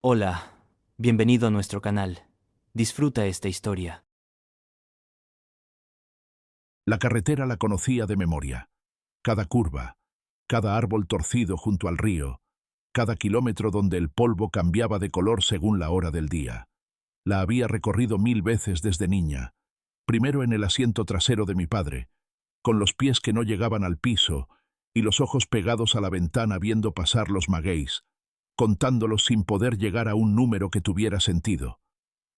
Hola, bienvenido a nuestro canal. Disfruta esta historia. La carretera la conocía de memoria. Cada curva, cada árbol torcido junto al río, cada kilómetro donde el polvo cambiaba de color según la hora del día. La había recorrido 1000 veces desde niña, primero en el asiento trasero de mi padre, con los pies que no llegaban al piso y los ojos pegados a la ventana viendo pasar los magueys, contándolos sin poder llegar a un número que tuviera sentido.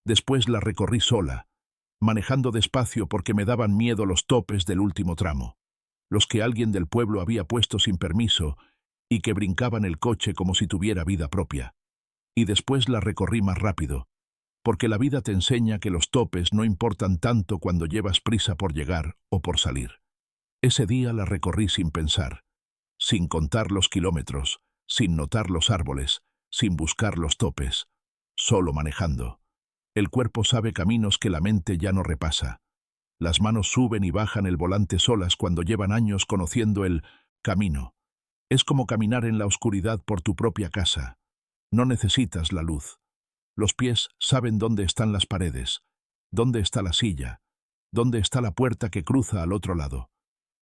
Después la recorrí sola, manejando despacio porque me daban miedo los topes del último tramo, los que alguien del pueblo había puesto sin permiso y que brincaban el coche como si tuviera vida propia. Y después la recorrí más rápido, porque la vida te enseña que los topes no importan tanto cuando llevas prisa por llegar o por salir. Ese día la recorrí sin pensar, sin contar los kilómetros, sin notar los árboles, sin buscar los topes, solo manejando. El cuerpo sabe caminos que la mente ya no repasa. Las manos suben y bajan el volante solas cuando llevan años conociendo el camino. Es como caminar en la oscuridad por tu propia casa. No necesitas la luz. Los pies saben dónde están las paredes, dónde está la silla, dónde está la puerta que cruza al otro lado.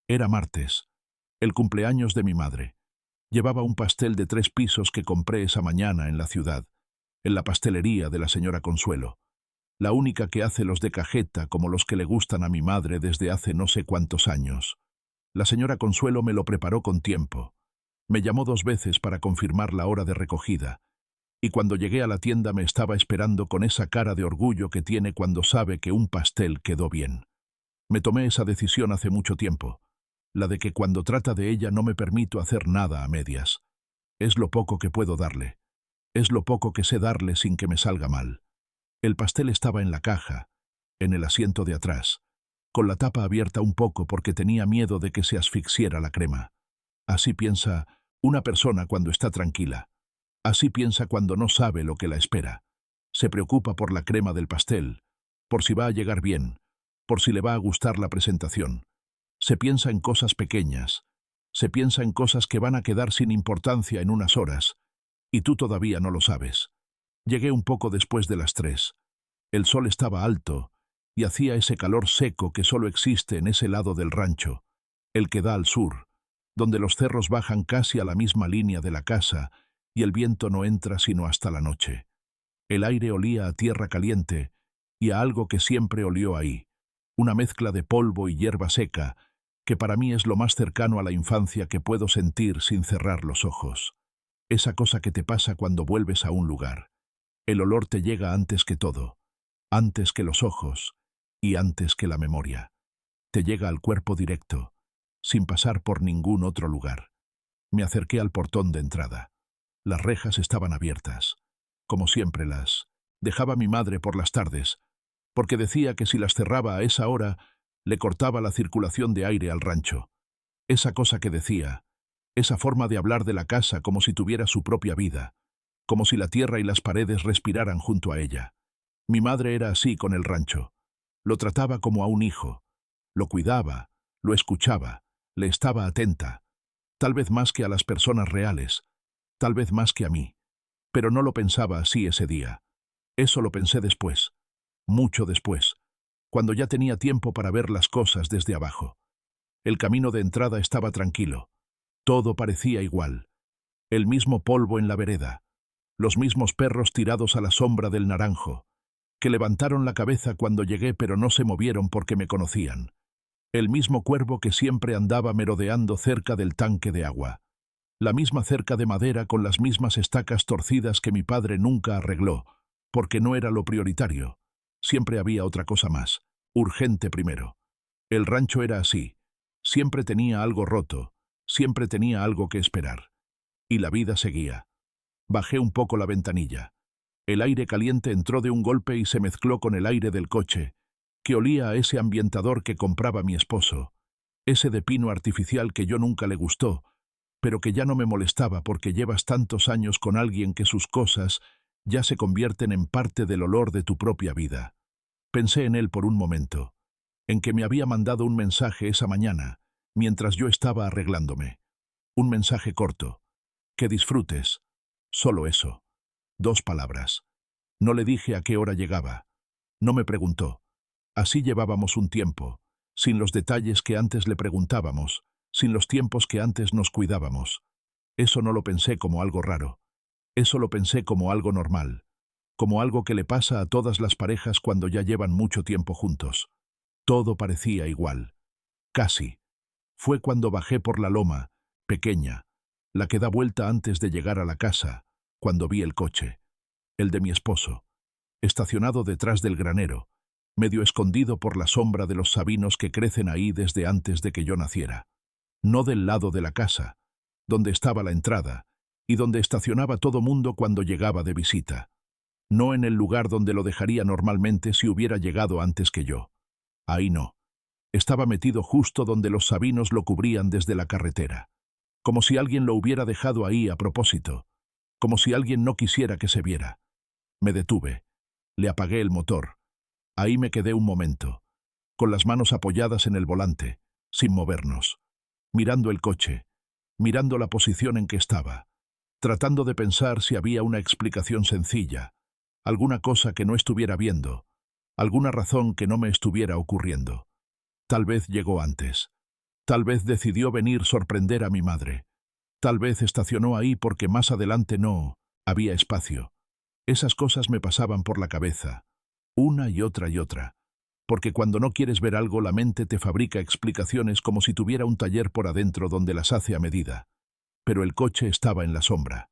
Era martes, el cumpleaños de mi madre. Llevaba un pastel de 3 pisos que compré esa mañana en la ciudad, en la pastelería de la señora Consuelo, la única que hace los de cajeta como los que le gustan a mi madre desde hace no sé cuántos años. La señora Consuelo me lo preparó con tiempo. Me llamó 2 veces para confirmar la hora de recogida, y cuando llegué a la tienda me estaba esperando con esa cara de orgullo que tiene cuando sabe que un pastel quedó bien. Me tomé esa decisión hace mucho tiempo, la de que cuando trata de ella no me permito hacer nada a medias. Es lo poco que puedo darle. Es lo poco que sé darle sin que me salga mal. El pastel estaba en la caja, en el asiento de atrás, con la tapa abierta un poco porque tenía miedo de que se asfixiara la crema. Así piensa una persona cuando está tranquila. Así piensa cuando no sabe lo que la espera. Se preocupa por la crema del pastel, por si va a llegar bien, por si le va a gustar la presentación. Se piensa en cosas pequeñas, se piensa en cosas que van a quedar sin importancia en unas horas, y tú todavía no lo sabes. Llegué un poco después de las 3. El sol estaba alto y hacía ese calor seco que solo existe en ese lado del rancho, el que da al sur, donde los cerros bajan casi a la misma línea de la casa y el viento no entra sino hasta la noche. El aire olía a tierra caliente y a algo que siempre olió ahí, una mezcla de polvo y hierba seca, que para mí es lo más cercano a la infancia que puedo sentir sin cerrar los ojos. Esa cosa que te pasa cuando vuelves a un lugar. El olor te llega antes que todo, antes que los ojos y antes que la memoria. Te llega al cuerpo directo, sin pasar por ningún otro lugar. Me acerqué al portón de entrada. Las rejas estaban abiertas, como siempre las dejaba mi madre por las tardes, porque decía que si las cerraba a esa hora, le cortaba la circulación de aire al rancho. Esa cosa que decía, esa forma de hablar de la casa como si tuviera su propia vida, como si la tierra y las paredes respiraran junto a ella. Mi madre era así con el rancho. Lo trataba como a un hijo. Lo cuidaba, lo escuchaba, le estaba atenta, tal vez más que a las personas reales, tal vez más que a mí. Pero no lo pensaba así ese día. Eso lo pensé después, mucho después, cuando ya tenía tiempo para ver las cosas desde abajo. El camino de entrada estaba tranquilo. Todo parecía igual. El mismo polvo en la vereda, los mismos perros tirados a la sombra del naranjo, que levantaron la cabeza cuando llegué pero no se movieron porque me conocían. El mismo cuervo que siempre andaba merodeando cerca del tanque de agua. La misma cerca de madera con las mismas estacas torcidas que mi padre nunca arregló, porque no era lo prioritario. Siempre había otra cosa más, urgente primero. El rancho era así. Siempre tenía algo roto, siempre tenía algo que esperar. Y la vida seguía. Bajé un poco la ventanilla. El aire caliente entró de un golpe y se mezcló con el aire del coche, que olía a ese ambientador que compraba mi esposo, ese de pino artificial que yo nunca le gustó, pero que ya no me molestaba porque llevas tantos años con alguien que sus cosas ya se convierten en parte del olor de tu propia vida. Pensé en él por un momento, en que me había mandado un mensaje esa mañana, mientras yo estaba arreglándome. Un mensaje corto. Que disfrutes. Solo eso. 2 palabras. No le dije a qué hora llegaba. No me preguntó. Así llevábamos un tiempo, sin los detalles que antes le preguntábamos, sin los tiempos que antes nos cuidábamos. Eso no lo pensé como algo raro. Eso lo pensé como algo normal, como algo que le pasa a todas las parejas cuando ya llevan mucho tiempo juntos. Todo parecía igual. Casi. Fue cuando bajé por la loma, pequeña, la que da vuelta antes de llegar a la casa, cuando vi el coche, el de mi esposo, estacionado detrás del granero, medio escondido por la sombra de los sabinos que crecen ahí desde antes de que yo naciera. No del lado de la casa, donde estaba la entrada, y donde estacionaba todo mundo cuando llegaba de visita. No en el lugar donde lo dejaría normalmente si hubiera llegado antes que yo. Ahí no. Estaba metido justo donde los sabinos lo cubrían desde la carretera. Como si alguien lo hubiera dejado ahí a propósito. Como si alguien no quisiera que se viera. Me detuve. Le apagué el motor. Ahí me quedé un momento, con las manos apoyadas en el volante, sin movernos, mirando el coche, mirando la posición en que estaba, tratando de pensar si había una explicación sencilla, alguna cosa que no estuviera viendo, alguna razón que no me estuviera ocurriendo. Tal vez llegó antes. Tal vez decidió venir sorprender a mi madre. Tal vez estacionó ahí porque más adelante no había espacio. Esas cosas me pasaban por la cabeza, una y otra, porque cuando no quieres ver algo la mente te fabrica explicaciones como si tuviera un taller por adentro donde las hace a medida. Pero el coche estaba en la sombra,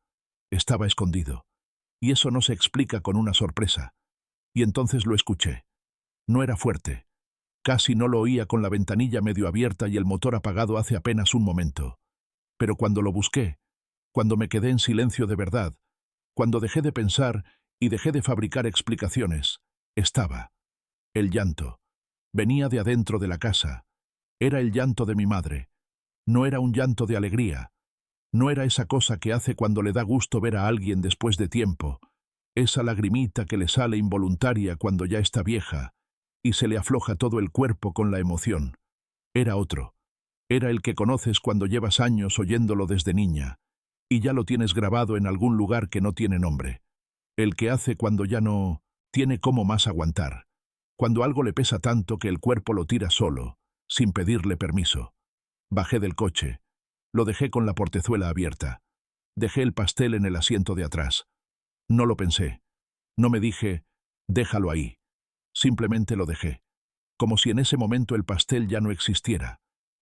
estaba escondido, y eso no se explica con una sorpresa. Y entonces lo escuché. No era fuerte. Casi no lo oía con la ventanilla medio abierta y el motor apagado hace apenas un momento. Pero cuando lo busqué, cuando me quedé en silencio de verdad, cuando dejé de pensar y dejé de fabricar explicaciones, estaba. El llanto. Venía de adentro de la casa. Era el llanto de mi madre. No era un llanto de alegría. No era esa cosa que hace cuando le da gusto ver a alguien después de tiempo. Esa lagrimita que le sale involuntaria cuando ya está vieja y se le afloja todo el cuerpo con la emoción. Era otro. Era el que conoces cuando llevas años oyéndolo desde niña y ya lo tienes grabado en algún lugar que no tiene nombre. El que hace cuando ya no tiene cómo más aguantar. Cuando algo le pesa tanto que el cuerpo lo tira solo, sin pedirle permiso. Bajé del coche. Lo dejé con la portezuela abierta. Dejé el pastel en el asiento de atrás. No lo pensé. No me dije, déjalo ahí. Simplemente lo dejé. Como si en ese momento el pastel ya no existiera.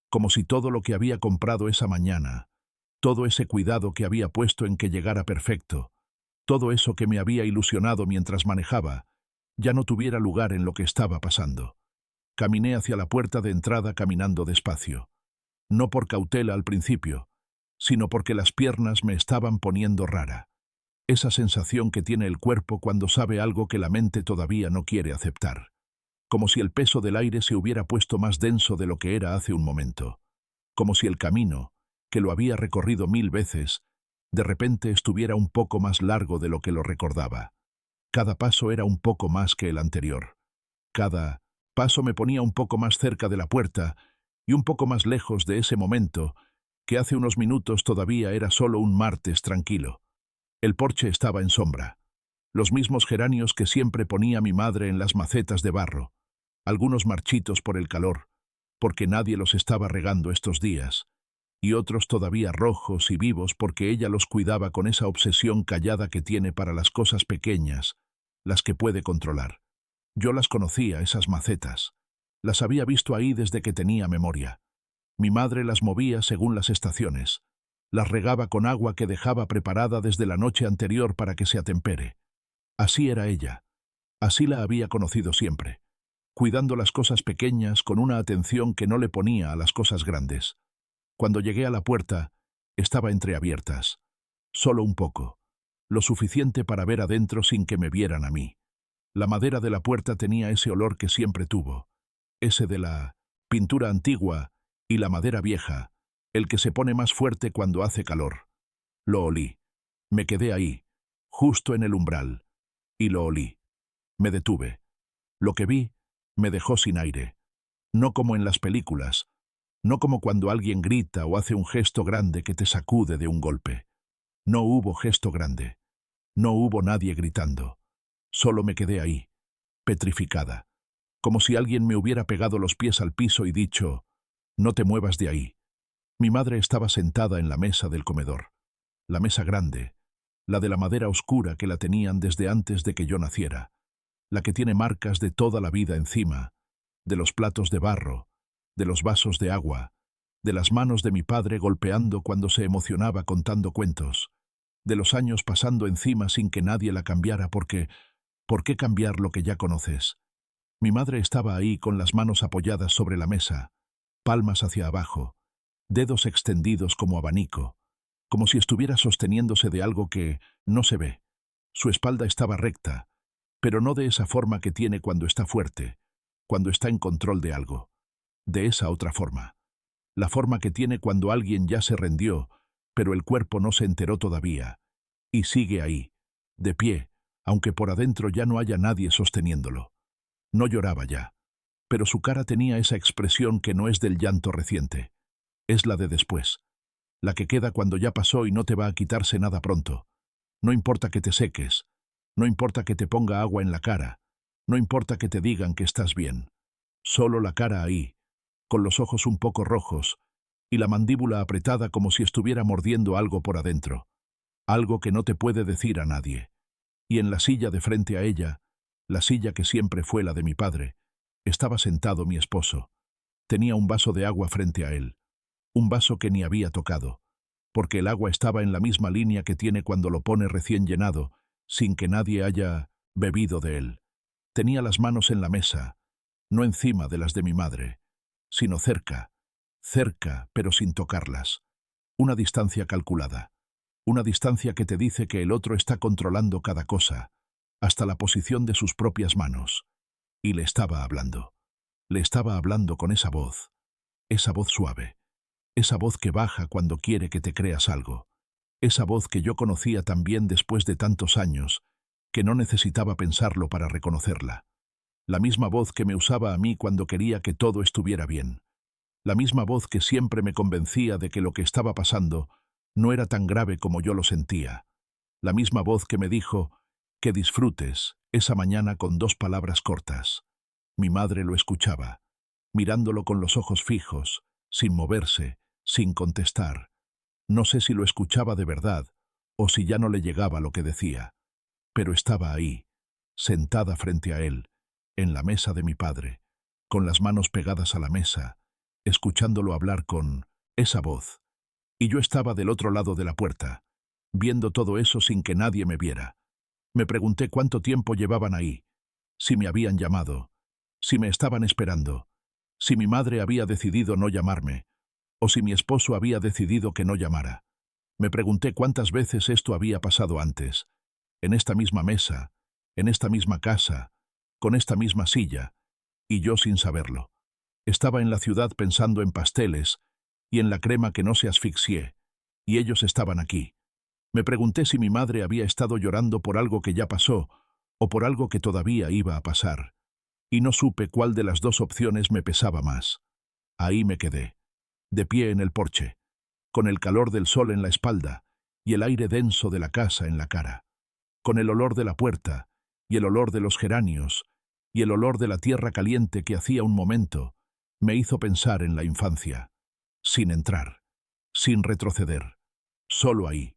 Como si todo lo que había comprado esa mañana, todo ese cuidado que había puesto en que llegara perfecto, todo eso que me había ilusionado mientras manejaba, ya no tuviera lugar en lo que estaba pasando. Caminé hacia la puerta de entrada caminando despacio. No por cautela al principio, sino porque las piernas me estaban poniendo rara. Esa sensación que tiene el cuerpo cuando sabe algo que la mente todavía no quiere aceptar. Como si el peso del aire se hubiera puesto más denso de lo que era hace un momento. Como si el camino, que lo había recorrido 1000 veces, de repente estuviera un poco más largo de lo que lo recordaba. Cada paso era un poco más que el anterior. Cada paso me ponía un poco más cerca de la puerta y un poco más lejos de ese momento, que hace unos minutos todavía era solo un martes tranquilo. El porche estaba en sombra. Los mismos geranios que siempre ponía mi madre en las macetas de barro. Algunos marchitos por el calor, porque nadie los estaba regando estos días, y otros todavía rojos y vivos porque ella los cuidaba con esa obsesión callada que tiene para las cosas pequeñas, las que puede controlar. Yo las conocía, esas macetas. Las había visto ahí desde que tenía memoria. Mi madre las movía según las estaciones. Las regaba con agua que dejaba preparada desde la noche anterior para que se atempere. Así era ella. Así la había conocido siempre, cuidando las cosas pequeñas con una atención que no le ponía a las cosas grandes. Cuando llegué a la puerta, estaba entreabiertas. Solo un poco. Lo suficiente para ver adentro sin que me vieran a mí. La madera de la puerta tenía ese olor que siempre tuvo. Ese de la pintura antigua y la madera vieja, el que se pone más fuerte cuando hace calor. Lo olí. Me quedé ahí, justo en el umbral, y lo olí. Me detuve. Lo que vi me dejó sin aire. No como en las películas, no como cuando alguien grita o hace un gesto grande que te sacude de un golpe. No hubo gesto grande. No hubo nadie gritando. Solo me quedé ahí, petrificada, como si alguien me hubiera pegado los pies al piso y dicho, «No te muevas de ahí». Mi madre estaba sentada en la mesa del comedor, la mesa grande, la de la madera oscura que la tenían desde antes de que yo naciera, la que tiene marcas de toda la vida encima, de los platos de barro, de los vasos de agua, de las manos de mi padre golpeando cuando se emocionaba contando cuentos, de los años pasando encima sin que nadie la cambiara porque, ¿por qué cambiar lo que ya conoces? Mi madre estaba ahí con las manos apoyadas sobre la mesa, palmas hacia abajo, dedos extendidos como abanico, como si estuviera sosteniéndose de algo que no se ve. Su espalda estaba recta, pero no de esa forma que tiene cuando está fuerte, cuando está en control de algo. De esa otra forma. La forma que tiene cuando alguien ya se rindió, pero el cuerpo no se enteró todavía, y sigue ahí, de pie, aunque por adentro ya no haya nadie sosteniéndolo. No lloraba ya, pero su cara tenía esa expresión que no es del llanto reciente, es la de después, la que queda cuando ya pasó y no te va a quitarse nada pronto. No importa que te seques, no importa que te ponga agua en la cara, no importa que te digan que estás bien. Solo la cara ahí, con los ojos un poco rojos y la mandíbula apretada como si estuviera mordiendo algo por adentro, algo que no te puede decir a nadie. Y en la silla de frente a ella, la silla que siempre fue la de mi padre, estaba sentado mi esposo. Tenía un vaso de agua frente a él, un vaso que ni había tocado, porque el agua estaba en la misma línea que tiene cuando lo pone recién llenado, sin que nadie haya bebido de él. Tenía las manos en la mesa, no encima de las de mi madre, sino cerca, cerca, pero sin tocarlas. Una distancia calculada, una distancia que te dice que el otro está controlando cada cosa, hasta la posición de sus propias manos. Y le estaba hablando con esa voz suave, esa voz que baja cuando quiere que te creas algo, esa voz que yo conocía tan bien después de tantos años, que no necesitaba pensarlo para reconocerla. La misma voz que me usaba a mí cuando quería que todo estuviera bien. La misma voz que siempre me convencía de que lo que estaba pasando no era tan grave como yo lo sentía. La misma voz que me dijo que disfrutes esa mañana con 2 palabras cortas. Mi madre lo escuchaba, mirándolo con los ojos fijos, sin moverse, sin contestar. No sé si lo escuchaba de verdad o si ya no le llegaba lo que decía, pero estaba ahí, sentada frente a él, en la mesa de mi padre, con las manos pegadas a la mesa, escuchándolo hablar con esa voz. Y yo estaba del otro lado de la puerta, viendo todo eso sin que nadie me viera. Me pregunté cuánto tiempo llevaban ahí, si me habían llamado, si me estaban esperando, si mi madre había decidido no llamarme, o si mi esposo había decidido que no llamara. Me pregunté cuántas veces esto había pasado antes, en esta misma mesa, en esta misma casa, con esta misma silla, y yo sin saberlo. Estaba en la ciudad pensando en pasteles y en la crema que no se asfixié, y ellos estaban aquí. Me pregunté si mi madre había estado llorando por algo que ya pasó o por algo que todavía iba a pasar, y no supe cuál de las 2 opciones me pesaba más. Ahí me quedé, de pie en el porche, con el calor del sol en la espalda y el aire denso de la casa en la cara, con el olor de la puerta y el olor de los geranios y el olor de la tierra caliente que hacía un momento me hizo pensar en la infancia, sin entrar, sin retroceder, solo ahí,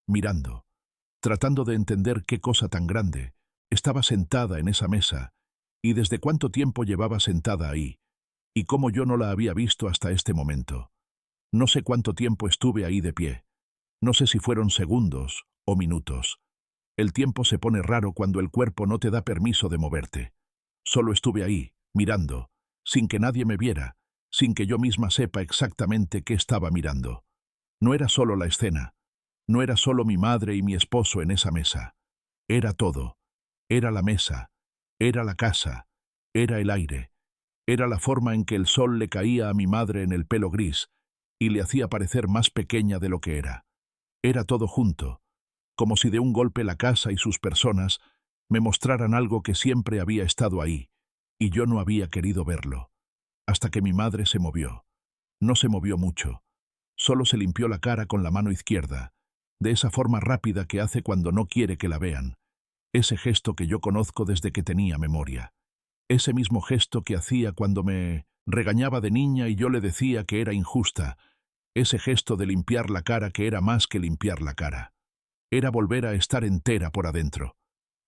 mirando, tratando de entender qué cosa tan grande estaba sentada en esa mesa y desde cuánto tiempo llevaba sentada ahí, y cómo yo no la había visto hasta este momento. No sé cuánto tiempo estuve ahí de pie, no sé si fueron segundos o minutos. El tiempo se pone raro cuando el cuerpo no te da permiso de moverte. Solo estuve ahí, mirando, sin que nadie me viera, sin que yo misma sepa exactamente qué estaba mirando. No era solo la escena, no era solo mi madre y mi esposo en esa mesa. Era todo. Era la mesa, era la casa, era el aire, era la forma en que el sol le caía a mi madre en el pelo gris y le hacía parecer más pequeña de lo que era. Era todo junto, como si de un golpe la casa y sus personas me mostraran algo que siempre había estado ahí, y yo no había querido verlo. Hasta que mi madre se movió. No se movió mucho. Solo se limpió la cara con la mano izquierda, de esa forma rápida que hace cuando no quiere que la vean, ese gesto que yo conozco desde que tenía memoria, ese mismo gesto que hacía cuando me regañaba de niña y yo le decía que era injusta, ese gesto de limpiar la cara que era más que limpiar la cara. Era volver a estar entera por adentro.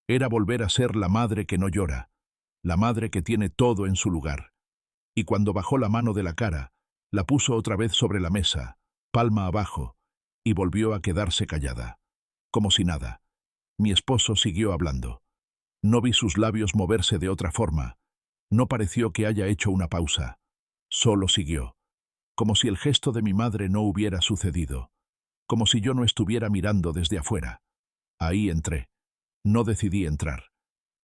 Era volver a ser la madre que no llora, la madre que tiene todo en su lugar. Y cuando bajó la mano de la cara, la puso otra vez sobre la mesa, palma abajo, y volvió a quedarse callada, como si nada. Mi esposo siguió hablando. No vi sus labios moverse de otra forma. No pareció que haya hecho una pausa. Solo siguió, como si el gesto de mi madre no hubiera sucedido, como si yo no estuviera mirando desde afuera. Ahí entré. No decidí entrar.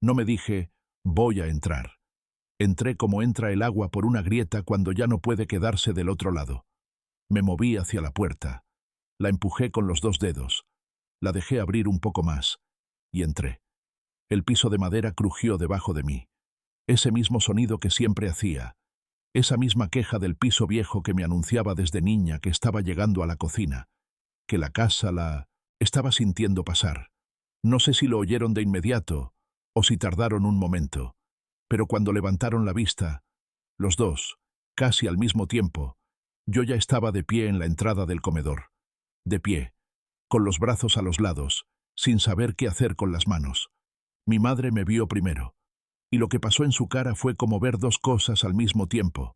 No me dije, voy a entrar. Entré como entra el agua por una grieta cuando ya no puede quedarse del otro lado. Me moví hacia la puerta. La empujé con los 2 dedos. La dejé abrir un poco más. Y entré. El piso de madera crujió debajo de mí. Ese mismo sonido que siempre hacía. Esa misma queja del piso viejo que me anunciaba desde niña que estaba llegando a la cocina, que la casa la estaba sintiendo pasar. No sé si lo oyeron de inmediato o si tardaron un momento, pero cuando levantaron la vista, los dos, casi al mismo tiempo, yo ya estaba de pie en la entrada del comedor. De pie, con los brazos a los lados, sin saber qué hacer con las manos. Mi madre me vio primero, y lo que pasó en su cara fue como ver 2 cosas al mismo tiempo,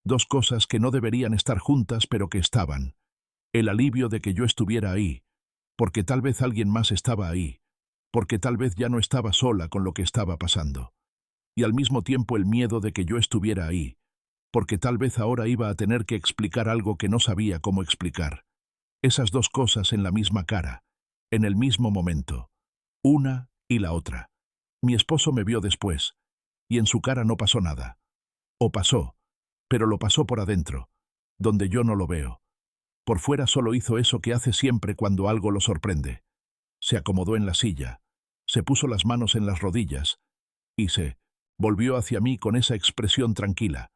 2 cosas que no deberían estar juntas pero que estaban. El alivio de que yo estuviera ahí, porque tal vez alguien más estaba ahí, porque tal vez ya no estaba sola con lo que estaba pasando. Y al mismo tiempo el miedo de que yo estuviera ahí, porque tal vez ahora iba a tener que explicar algo que no sabía cómo explicar. Esas 2 cosas en la misma cara, en el mismo momento, una y la otra. Mi esposo me vio después, y en su cara no pasó nada. O pasó, pero lo pasó por adentro, donde yo no lo veo. Por fuera solo hizo eso que hace siempre cuando algo lo sorprende. Se acomodó en la silla, se puso las manos en las rodillas, y se volvió hacia mí con esa expresión tranquila,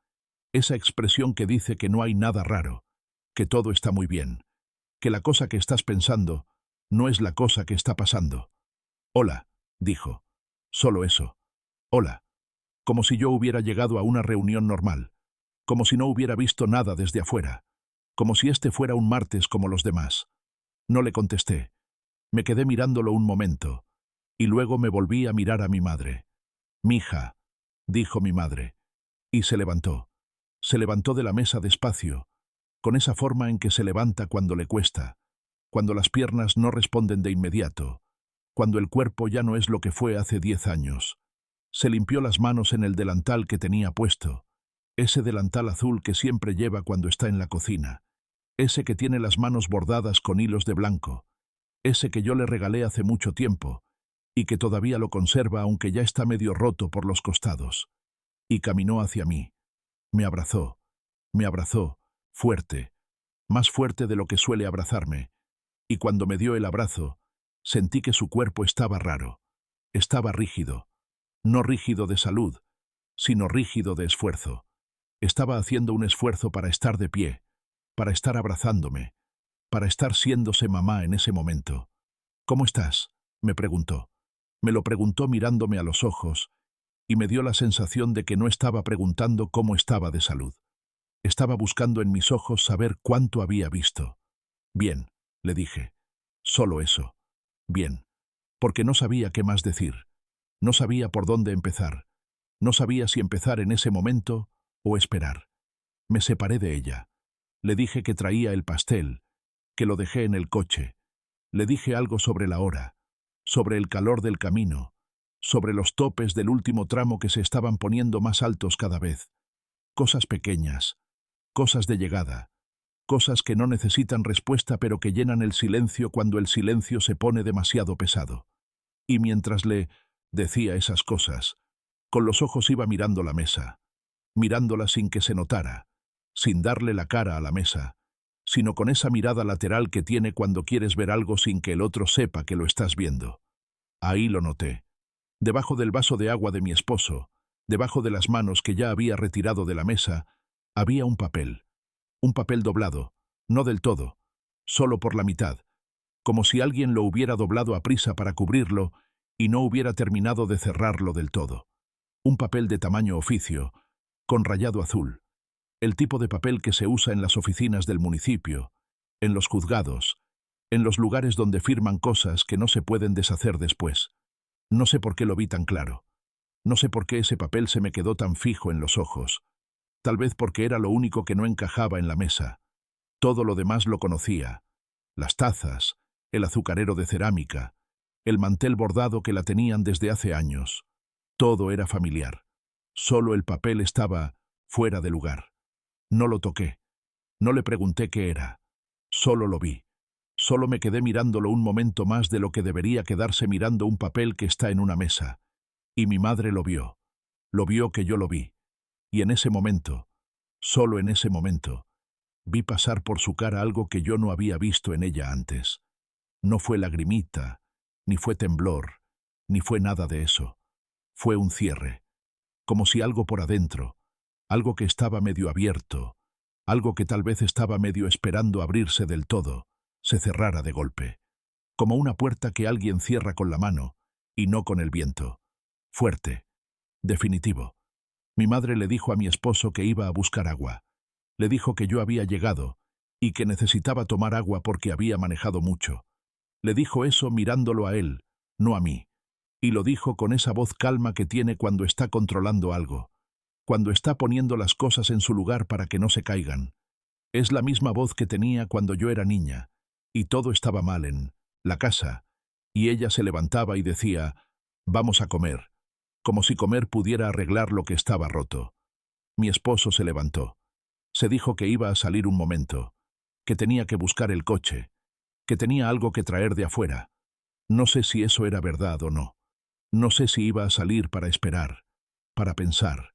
esa expresión que dice que no hay nada raro, que todo está muy bien, que la cosa que estás pensando no es la cosa que está pasando. Hola, dijo. Solo eso. Hola. Como si yo hubiera llegado a una reunión normal, como si no hubiera visto nada desde afuera, como si este fuera un martes como los demás. No le contesté. Me quedé mirándolo un momento, y luego me volví a mirar a mi madre. «Mija», dijo mi madre, y se levantó. Se levantó de la mesa despacio, con esa forma en que se levanta cuando le cuesta, cuando las piernas no responden de inmediato, cuando el cuerpo ya no es lo que fue hace 10 años. Se limpió las manos en el delantal que tenía puesto, ese delantal azul que siempre lleva cuando está en la cocina, ese que tiene las manos bordadas con hilos de blanco, ese que yo le regalé hace mucho tiempo, y que todavía lo conserva aunque ya está medio roto por los costados. Y caminó hacia mí. Me abrazó, fuerte, más fuerte de lo que suele abrazarme, y cuando me dio el abrazo, sentí que su cuerpo estaba raro, estaba rígido, no rígido de salud, sino rígido de esfuerzo. Estaba haciendo un esfuerzo para estar de pie, para estar abrazándome, para estar siéndose mamá en ese momento. «¿Cómo estás?», me preguntó. Me lo preguntó mirándome a los ojos, y me dio la sensación de que no estaba preguntando cómo estaba de salud. Estaba buscando en mis ojos saber cuánto había visto. «Bien», le dije. «Solo eso. Bien». Porque no sabía qué más decir. No sabía por dónde empezar. No sabía si empezar en ese momento o esperar. Me separé de ella. Le dije que traía el pastel, que lo dejé en el coche. Le dije algo sobre la hora, sobre el calor del camino, sobre los topes del último tramo que se estaban poniendo más altos cada vez. Cosas pequeñas, cosas de llegada, cosas que no necesitan respuesta pero que llenan el silencio cuando el silencio se pone demasiado pesado. Y mientras le decía esas cosas, con los ojos iba mirando la mesa, mirándola sin que se notara, sin darle la cara a la mesa, sino con esa mirada lateral que tiene cuando quieres ver algo sin que el otro sepa que lo estás viendo. Ahí lo noté. Debajo del vaso de agua de mi esposo, debajo de las manos que ya había retirado de la mesa, había un papel doblado, no del todo, solo por la mitad, como si alguien lo hubiera doblado a prisa para cubrirlo y no hubiera terminado de cerrarlo del todo. Un papel de tamaño oficio, con rayado azul. El tipo de papel que se usa en las oficinas del municipio, en los juzgados, en los lugares donde firman cosas que no se pueden deshacer después. No sé por qué lo vi tan claro. No sé por qué ese papel se me quedó tan fijo en los ojos. Tal vez porque era lo único que no encajaba en la mesa. Todo lo demás lo conocía. Las tazas, el azucarero de cerámica, el mantel bordado que la tenían desde hace años. Todo era familiar. Solo el papel estaba fuera de lugar. No lo toqué. No le pregunté qué era. Solo lo vi. Solo me quedé mirándolo un momento más de lo que debería quedarse mirando un papel que está en una mesa. Y mi madre lo vio. Lo vio que yo lo vi. Y en ese momento, solo en ese momento, vi pasar por su cara algo que yo no había visto en ella antes. No fue lagrimita, ni fue temblor, ni fue nada de eso. Fue un cierre. Como si algo por adentro, algo que estaba medio abierto, algo que tal vez estaba medio esperando abrirse del todo, se cerrara de golpe. Como una puerta que alguien cierra con la mano, y no con el viento. Fuerte. Definitivo. Mi madre le dijo a mi esposo que iba a buscar agua. Le dijo que yo había llegado, y que necesitaba tomar agua porque había manejado mucho. Le dijo eso mirándolo a él, no a mí. Y lo dijo con esa voz calma que tiene cuando está controlando algo, cuando está poniendo las cosas en su lugar para que no se caigan. Es la misma voz que tenía cuando yo era niña, y todo estaba mal en la casa, y ella se levantaba y decía, «Vamos a comer», como si comer pudiera arreglar lo que estaba roto. Mi esposo se levantó. Se dijo que iba a salir un momento, que tenía que buscar el coche, que tenía algo que traer de afuera. No sé si eso era verdad o no. No sé si iba a salir para esperar, para pensar,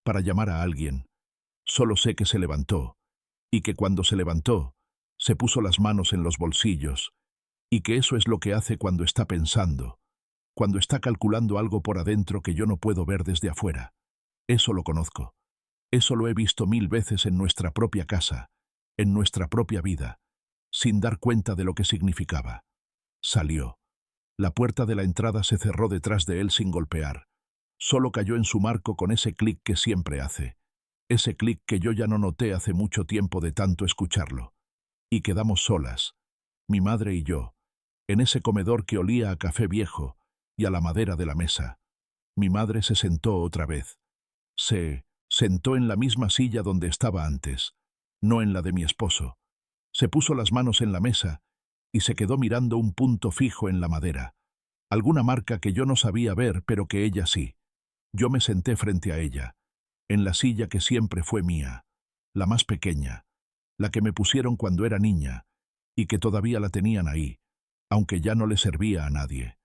para llamar a alguien. Solo sé que se levantó, y que cuando se levantó, se puso las manos en los bolsillos, y que eso es lo que hace cuando está pensando, cuando está calculando algo por adentro que yo no puedo ver desde afuera. Eso lo conozco. Eso lo he visto 1000 veces en nuestra propia casa, en nuestra propia vida, sin dar cuenta de lo que significaba. Salió. La puerta de la entrada se cerró detrás de él sin golpear. Solo cayó en su marco con ese clic que siempre hace. Ese clic que yo ya no noté hace mucho tiempo de tanto escucharlo. Y quedamos solas, mi madre y yo, en ese comedor que olía a café viejo y a la madera de la mesa. Mi madre se sentó otra vez. Se sentó en la misma silla donde estaba antes, no en la de mi esposo. Se puso las manos en la mesa y se quedó mirando un punto fijo en la madera. Alguna marca que yo no sabía ver, pero que ella sí. Yo me senté frente a ella, en la silla que siempre fue mía, la más pequeña, la que me pusieron cuando era niña, y que todavía la tenían ahí, aunque ya no le servía a nadie.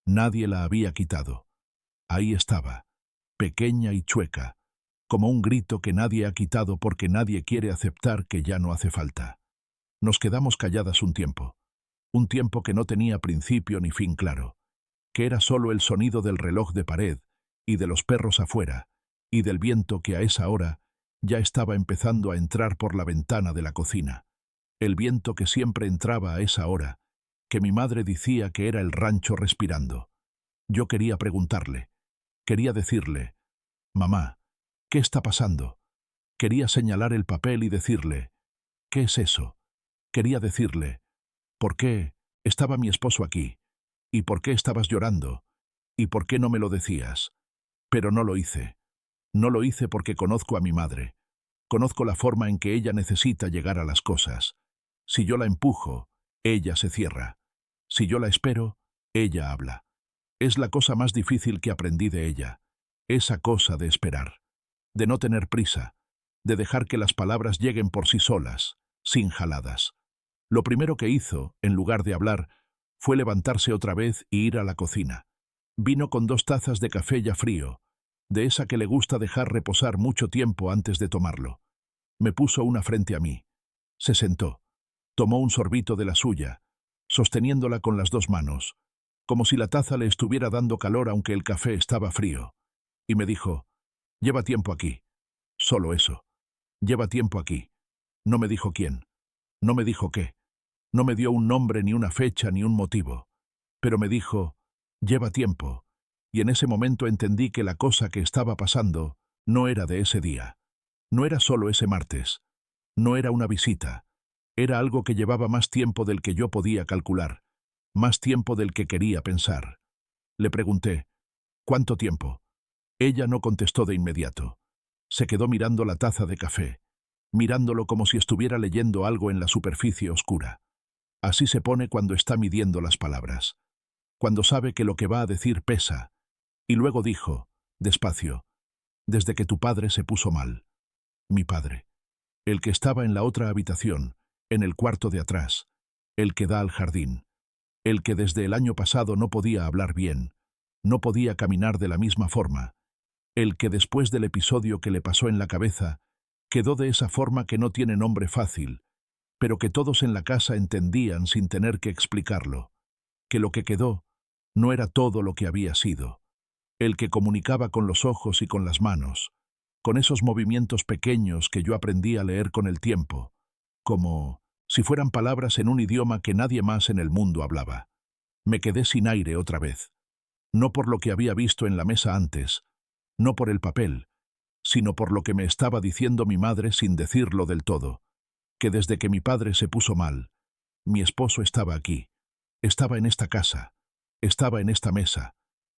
Nadie la había quitado. Ahí estaba, pequeña y chueca, como un grito que nadie ha quitado porque nadie quiere aceptar que ya no hace falta. Nos quedamos calladas un tiempo que no tenía principio ni fin claro, que era solo el sonido del reloj de pared y de los perros afuera, y del viento que a esa hora ya estaba empezando a entrar por la ventana de la cocina. El viento que siempre entraba a esa hora, que mi madre decía que era el rancho respirando. Yo quería preguntarle, quería decirle, «Mamá, ¿qué está pasando?» Quería señalar el papel y decirle, «¿Qué es eso?» Quería decirle, «¿Por qué estaba mi esposo aquí? ¿Y por qué estabas llorando? ¿Y por qué no me lo decías?» Pero no lo hice. No lo hice porque conozco a mi madre. Conozco la forma en que ella necesita llegar a las cosas. Si yo la empujo, ella se cierra. Si yo la espero, ella habla. Es la cosa más difícil que aprendí de ella. Esa cosa de esperar. De no tener prisa. De dejar que las palabras lleguen por sí solas, sin jaladas. Lo primero que hizo, en lugar de hablar, fue levantarse otra vez y ir a la cocina. Vino con 2 tazas de café ya frío, de esa que le gusta dejar reposar mucho tiempo antes de tomarlo. Me puso una frente a mí. Se sentó. Tomó un sorbito de la suya, sosteniéndola con las 2 manos, como si la taza le estuviera dando calor aunque el café estaba frío. Y me dijo, «Lleva tiempo aquí». Solo eso. «Lleva tiempo aquí». No me dijo quién. No me dijo qué. No me dio un nombre, ni una fecha, ni un motivo. Pero me dijo, lleva tiempo, y en ese momento entendí que la cosa que estaba pasando no era de ese día. No era solo ese martes. No era una visita. Era algo que llevaba más tiempo del que yo podía calcular, más tiempo del que quería pensar. Le pregunté, ¿cuánto tiempo? Ella no contestó de inmediato. Se quedó mirando la taza de café, mirándolo como si estuviera leyendo algo en la superficie oscura. Así se pone cuando está midiendo las palabras, cuando sabe que lo que va a decir pesa. Y luego dijo, despacio, desde que tu padre se puso mal. Mi padre. El que estaba en la otra habitación, en el cuarto de atrás, el que da al jardín. El que desde el año pasado no podía hablar bien, no podía caminar de la misma forma. El que después del episodio que le pasó en la cabeza, quedó de esa forma que no tiene nombre fácil, pero que todos en la casa entendían sin tener que explicarlo, que lo que quedó no era todo lo que había sido. El que comunicaba con los ojos y con las manos, con esos movimientos pequeños que yo aprendí a leer con el tiempo, como si fueran palabras en un idioma que nadie más en el mundo hablaba. Me quedé sin aire otra vez, no por lo que había visto en la mesa antes, no por el papel, sino por lo que me estaba diciendo mi madre sin decirlo del todo, que desde que mi padre se puso mal, mi esposo estaba aquí, estaba en esta casa, estaba en esta mesa,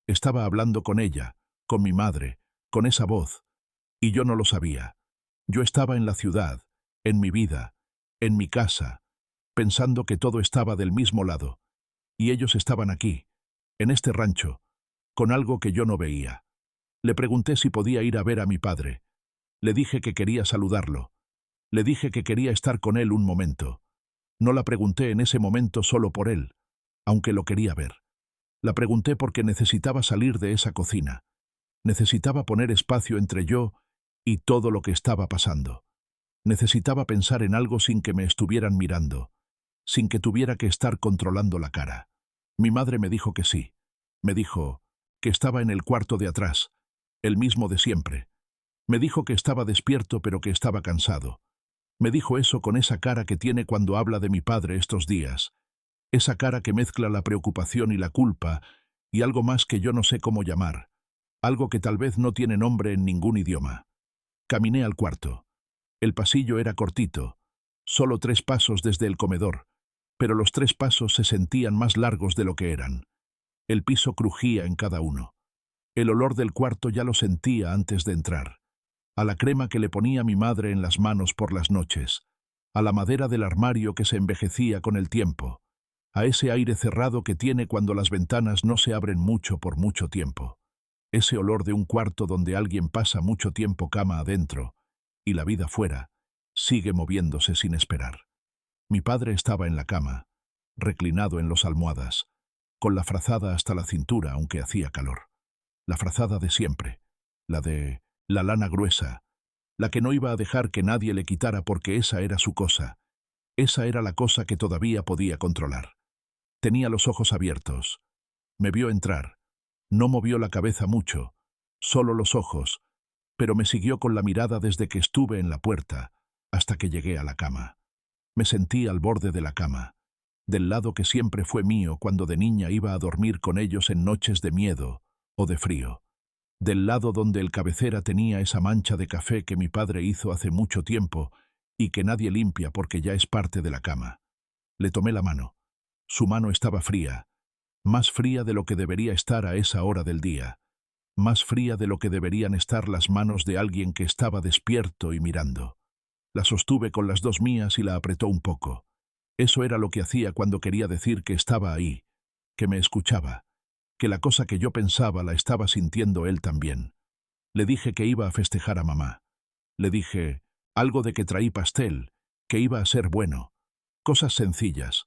estaba hablando con ella, con mi madre, con esa voz, y yo no lo sabía. Yo estaba en la ciudad, en mi vida, en mi casa, pensando que todo estaba del mismo lado, y ellos estaban aquí, en este rancho, con algo que yo no veía. Le pregunté si podía ir a ver a mi padre. Le dije que quería saludarlo. Le dije que quería estar con él un momento. No la pregunté en ese momento solo por él, aunque lo quería ver. La pregunté porque necesitaba salir de esa cocina. Necesitaba poner espacio entre yo y todo lo que estaba pasando. Necesitaba pensar en algo sin que me estuvieran mirando, sin que tuviera que estar controlando la cara. Mi madre me dijo que sí. Me dijo que estaba en el cuarto de atrás, el mismo de siempre. Me dijo que estaba despierto pero que estaba cansado. Me dijo eso con esa cara que tiene cuando habla de mi padre estos días, esa cara que mezcla la preocupación y la culpa y algo más que yo no sé cómo llamar, algo que tal vez no tiene nombre en ningún idioma. Caminé al cuarto. El pasillo era cortito, solo 3 pasos desde el comedor, pero los 3 pasos se sentían más largos de lo que eran. El piso crujía en cada uno. El olor del cuarto ya lo sentía antes de entrar. A la crema que le ponía mi madre en las manos por las noches, a la madera del armario que se envejecía con el tiempo, a ese aire cerrado que tiene cuando las ventanas no se abren mucho por mucho tiempo. Ese olor de un cuarto donde alguien pasa mucho tiempo cama adentro, y la vida fuera, sigue moviéndose sin esperar. Mi padre estaba en la cama, reclinado en los almohadas, con la frazada hasta la cintura aunque hacía calor. La frazada de siempre, la de la lana gruesa, la que no iba a dejar que nadie le quitara porque esa era su cosa, esa era la cosa que todavía podía controlar. Tenía los ojos abiertos. Me vio entrar. No movió la cabeza mucho, solo los ojos, pero me siguió con la mirada desde que estuve en la puerta hasta que llegué a la cama. Me sentí al borde de la cama, del lado que siempre fue mío cuando de niña iba a dormir con ellos en noches de miedo o de frío, del lado donde el cabecera tenía esa mancha de café que mi padre hizo hace mucho tiempo y que nadie limpia porque ya es parte de la cama. Le tomé la mano. Su mano estaba fría, más fría de lo que debería estar a esa hora del día, más fría de lo que deberían estar las manos de alguien que estaba despierto y mirando. La sostuve con las 2 mías y la apretó un poco. Eso era lo que hacía cuando quería decir que estaba ahí, que me escuchaba, que la cosa que yo pensaba la estaba sintiendo él también. Le dije que iba a festejar a mamá. Le dije algo de que traí pastel, que iba a ser bueno. Cosas sencillas,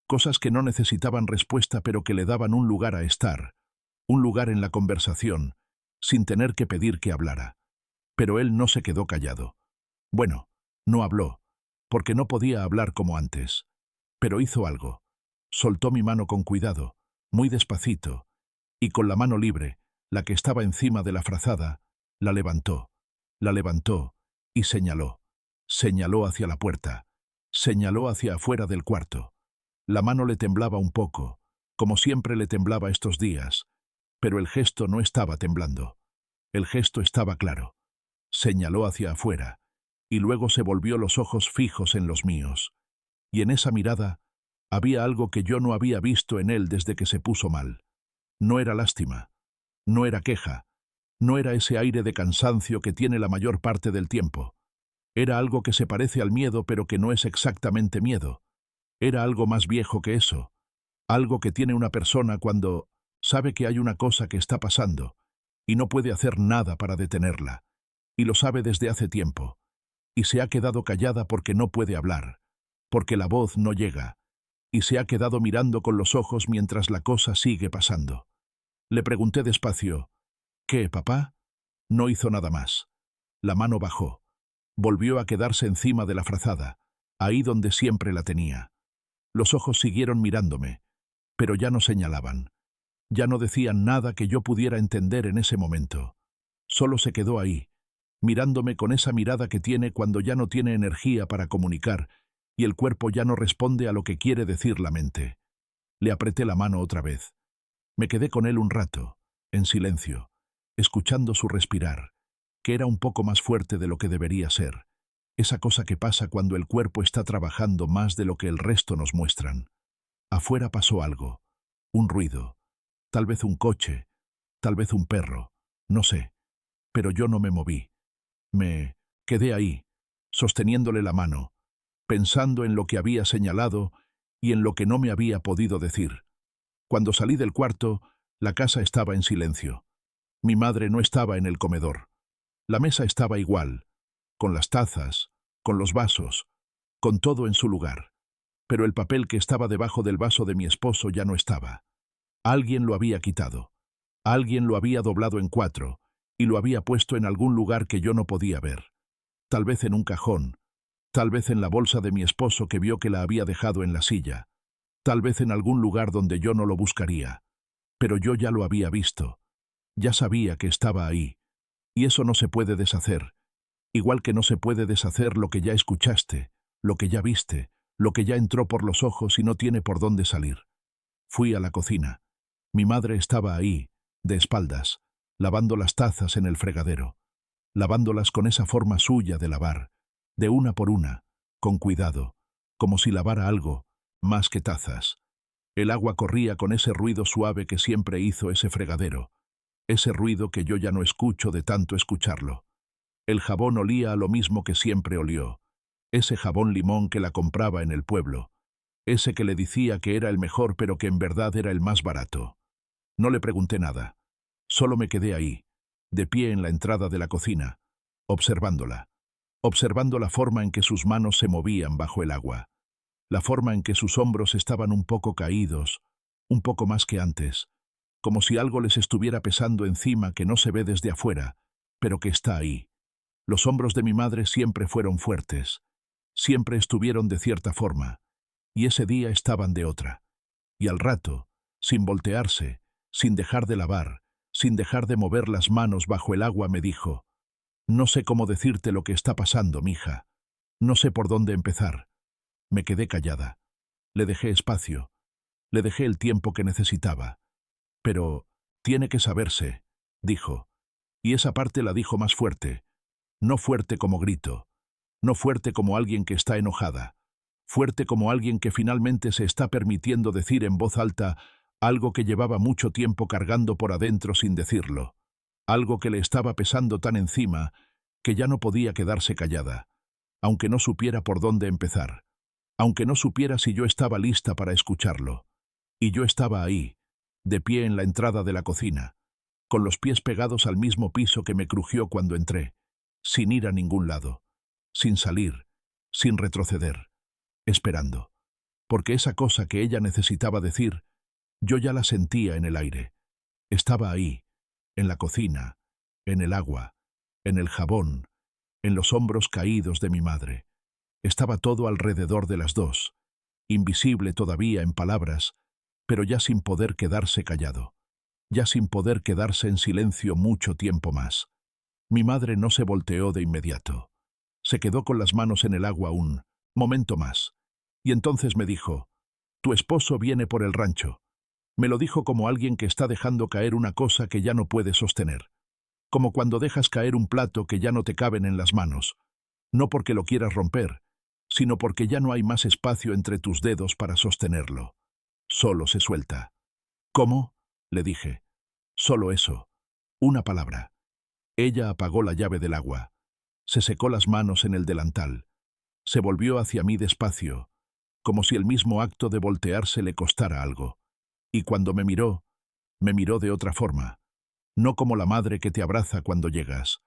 cosas que no necesitaban respuesta pero que le daban un lugar a estar, un lugar en la conversación, sin tener que pedir que hablara. Pero él no se quedó callado. Bueno, no habló, porque no podía hablar como antes. Pero hizo algo. Soltó mi mano con cuidado, muy despacito, y con la mano libre, la que estaba encima de la frazada, la levantó y señaló. Señaló hacia la puerta, señaló hacia afuera del cuarto. La mano le temblaba un poco, como siempre le temblaba estos días, pero el gesto no estaba temblando. El gesto estaba claro. Señaló hacia afuera, y luego se volvió los ojos fijos en los míos. Y en esa mirada había algo que yo no había visto en él desde que se puso mal. No era lástima, no era queja, no era ese aire de cansancio que tiene la mayor parte del tiempo. Era algo que se parece al miedo, pero que no es exactamente miedo. Era algo más viejo que eso, algo que tiene una persona cuando sabe que hay una cosa que está pasando y no puede hacer nada para detenerla, y lo sabe desde hace tiempo, y se ha quedado callada porque no puede hablar, porque la voz no llega, y se ha quedado mirando con los ojos mientras la cosa sigue pasando. Le pregunté despacio, ¿qué, papá? No hizo nada más. La mano bajó. Volvió a quedarse encima de la frazada, ahí donde siempre la tenía. Los ojos siguieron mirándome, pero ya no señalaban. Ya no decían nada que yo pudiera entender en ese momento. Solo se quedó ahí, mirándome con esa mirada que tiene cuando ya no tiene energía para comunicar y el cuerpo ya no responde a lo que quiere decir la mente. Le apreté la mano otra vez. Me quedé con él un rato, en silencio, escuchando su respirar, que era un poco más fuerte de lo que debería ser, esa cosa que pasa cuando el cuerpo está trabajando más de lo que el resto nos muestran. Afuera pasó algo, un ruido, tal vez un coche, tal vez un perro, no sé, pero yo no me moví. Me quedé ahí, sosteniéndole la mano, pensando en lo que había señalado y en lo que no me había podido decir. Cuando salí del cuarto, la casa estaba en silencio. Mi madre no estaba en el comedor. La mesa estaba igual, con las tazas, con los vasos, con todo en su lugar. Pero el papel que estaba debajo del vaso de mi esposo ya no estaba. Alguien lo había quitado. Alguien lo había doblado en 4 y lo había puesto en algún lugar que yo no podía ver. Tal vez en un cajón, tal vez en la bolsa de mi esposo que vio que la había dejado en la silla, tal vez en algún lugar donde yo no lo buscaría. Pero yo ya lo había visto. Ya sabía que estaba ahí. Y eso no se puede deshacer. Igual que no se puede deshacer lo que ya escuchaste, lo que ya viste, lo que ya entró por los ojos y no tiene por dónde salir. Fui a la cocina. Mi madre estaba ahí, de espaldas, lavando las tazas en el fregadero, lavándolas con esa forma suya de lavar, de una por una, con cuidado, como si lavara algo, más que tazas. El agua corría con ese ruido suave que siempre hizo ese fregadero, ese ruido que yo ya no escucho de tanto escucharlo. El jabón olía a lo mismo que siempre olió, ese jabón limón que la compraba en el pueblo, ese que le decía que era el mejor pero que en verdad era el más barato. No le pregunté nada, solo me quedé ahí, de pie en la entrada de la cocina, observándola, observando la forma en que sus manos se movían bajo el agua, la forma en que sus hombros estaban un poco caídos, un poco más que antes, como si algo les estuviera pesando encima que no se ve desde afuera, pero que está ahí. Los hombros de mi madre siempre fueron fuertes, siempre estuvieron de cierta forma, y ese día estaban de otra. Y al rato, sin voltearse, sin dejar de lavar, sin dejar de mover las manos bajo el agua, me dijo: «No sé cómo decirte lo que está pasando, mija. No sé por dónde empezar». Me quedé callada. Le dejé espacio. Le dejé el tiempo que necesitaba. «Pero tiene que saberse», dijo. Y esa parte la dijo más fuerte. No fuerte como grito. No fuerte como alguien que está enojada. Fuerte como alguien que finalmente se está permitiendo decir en voz alta algo que llevaba mucho tiempo cargando por adentro sin decirlo. Algo que le estaba pesando tan encima que ya no podía quedarse callada, aunque no supiera por dónde empezar, aunque no supiera si yo estaba lista para escucharlo. Y yo estaba ahí, de pie en la entrada de la cocina, con los pies pegados al mismo piso que me crujió cuando entré, sin ir a ningún lado, sin salir, sin retroceder, esperando. Porque esa cosa que ella necesitaba decir, yo ya la sentía en el aire. Estaba ahí, en la cocina, en el agua, en el jabón, en los hombros caídos de mi madre. Estaba todo alrededor de las dos, invisible todavía en palabras, pero ya sin poder quedarse callado, ya sin poder quedarse en silencio mucho tiempo más. Mi madre no se volteó de inmediato. Se quedó con las manos en el agua un momento más, y entonces me dijo: Tu esposo viene por el rancho. Me lo dijo como alguien que está dejando caer una cosa que ya no puede sostener. Como cuando dejas caer un plato que ya no te caben en las manos. No porque lo quieras romper, sino porque ya no hay más espacio entre tus dedos para sostenerlo. Solo se suelta. ¿Cómo? Le dije. Solo eso. Una palabra. Ella apagó la llave del agua. Se secó las manos en el delantal. Se volvió hacia mí despacio, como si el mismo acto de voltearse le costara algo. Y cuando me miró de otra forma. No como la madre que te abraza cuando llegas.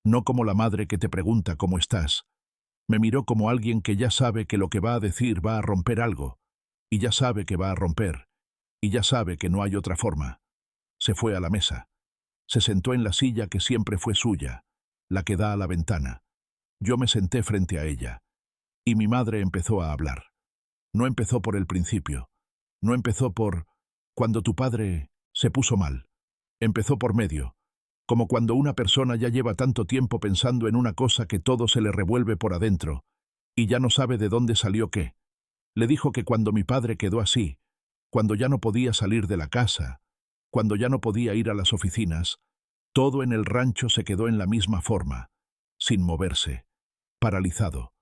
No como la madre que te pregunta cómo estás. Me miró como alguien que ya sabe que lo que va a decir va a romper algo. Y ya sabe que va a romper. Y ya sabe que no hay otra forma. Se fue a la mesa. Se sentó en la silla que siempre fue suya, la que da a la ventana. Yo me senté frente a ella. Y mi madre empezó a hablar. No empezó por el principio. No empezó por cuando tu padre se puso mal. Empezó por medio. Como cuando una persona ya lleva tanto tiempo pensando en una cosa que todo se le revuelve por adentro, y ya no sabe de dónde salió qué. Le dijo que cuando mi padre quedó así, cuando ya no podía salir de la casa, cuando ya no podía ir a las oficinas, todo en el rancho se quedó en la misma forma, sin moverse, paralizado.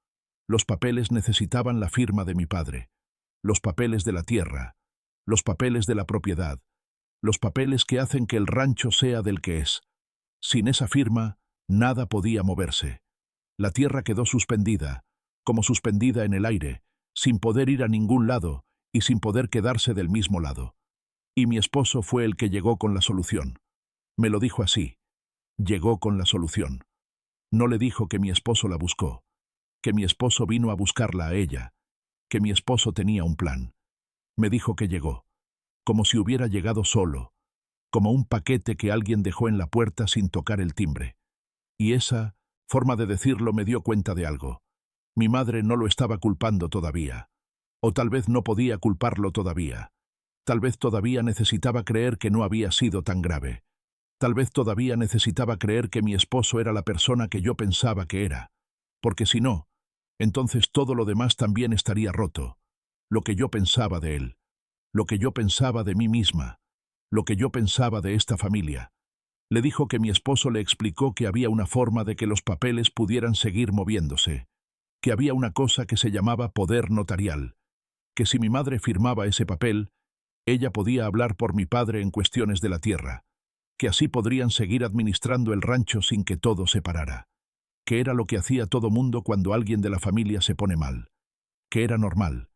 Los papeles necesitaban la firma de mi padre, los papeles de la tierra, los papeles de la propiedad, los papeles que hacen que el rancho sea del que es. Sin esa firma, nada podía moverse. La tierra quedó suspendida, como suspendida en el aire, sin poder ir a ningún lado y sin poder quedarse del mismo lado. Y mi esposo fue el que llegó con la solución. Me lo dijo así. Llegó con la solución. No le dijo que mi esposo la buscó, que mi esposo vino a buscarla a ella, que mi esposo tenía un plan. Me dijo que llegó, como si hubiera llegado solo, como un paquete que alguien dejó en la puerta sin tocar el timbre. Y esa forma de decirlo me dio cuenta de algo. Mi madre no lo estaba culpando todavía. O tal vez no podía culparlo todavía. Tal vez todavía necesitaba creer que no había sido tan grave. Tal vez todavía necesitaba creer que mi esposo era la persona que yo pensaba que era. Porque si no, entonces todo lo demás también estaría roto. Lo que yo pensaba de él. Lo que yo pensaba de mí misma. Lo que yo pensaba de esta familia. Le dijo que mi esposo le explicó que había una forma de que los papeles pudieran seguir moviéndose, que había una cosa que se llamaba poder notarial, que si mi madre firmaba ese papel, ella podía hablar por mi padre en cuestiones de la tierra, que así podrían seguir administrando el rancho sin que todo se parara, que era lo que hacía todo mundo cuando alguien de la familia se pone mal, que era normal,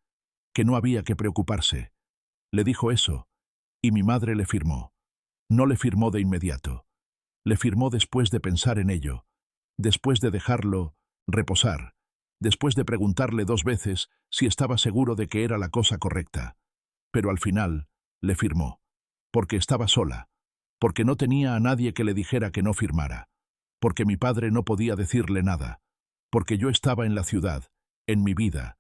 que no había que preocuparse. Le dijo eso, y mi madre le firmó. No le firmó de inmediato. Le firmó después de pensar en ello, después de dejarlo reposar, después de preguntarle 2 veces si estaba seguro de que era la cosa correcta. Pero al final, le firmó. Porque estaba sola. Porque no tenía a nadie que le dijera que no firmara. Porque mi padre no podía decirle nada. Porque yo estaba en la ciudad, en mi vida,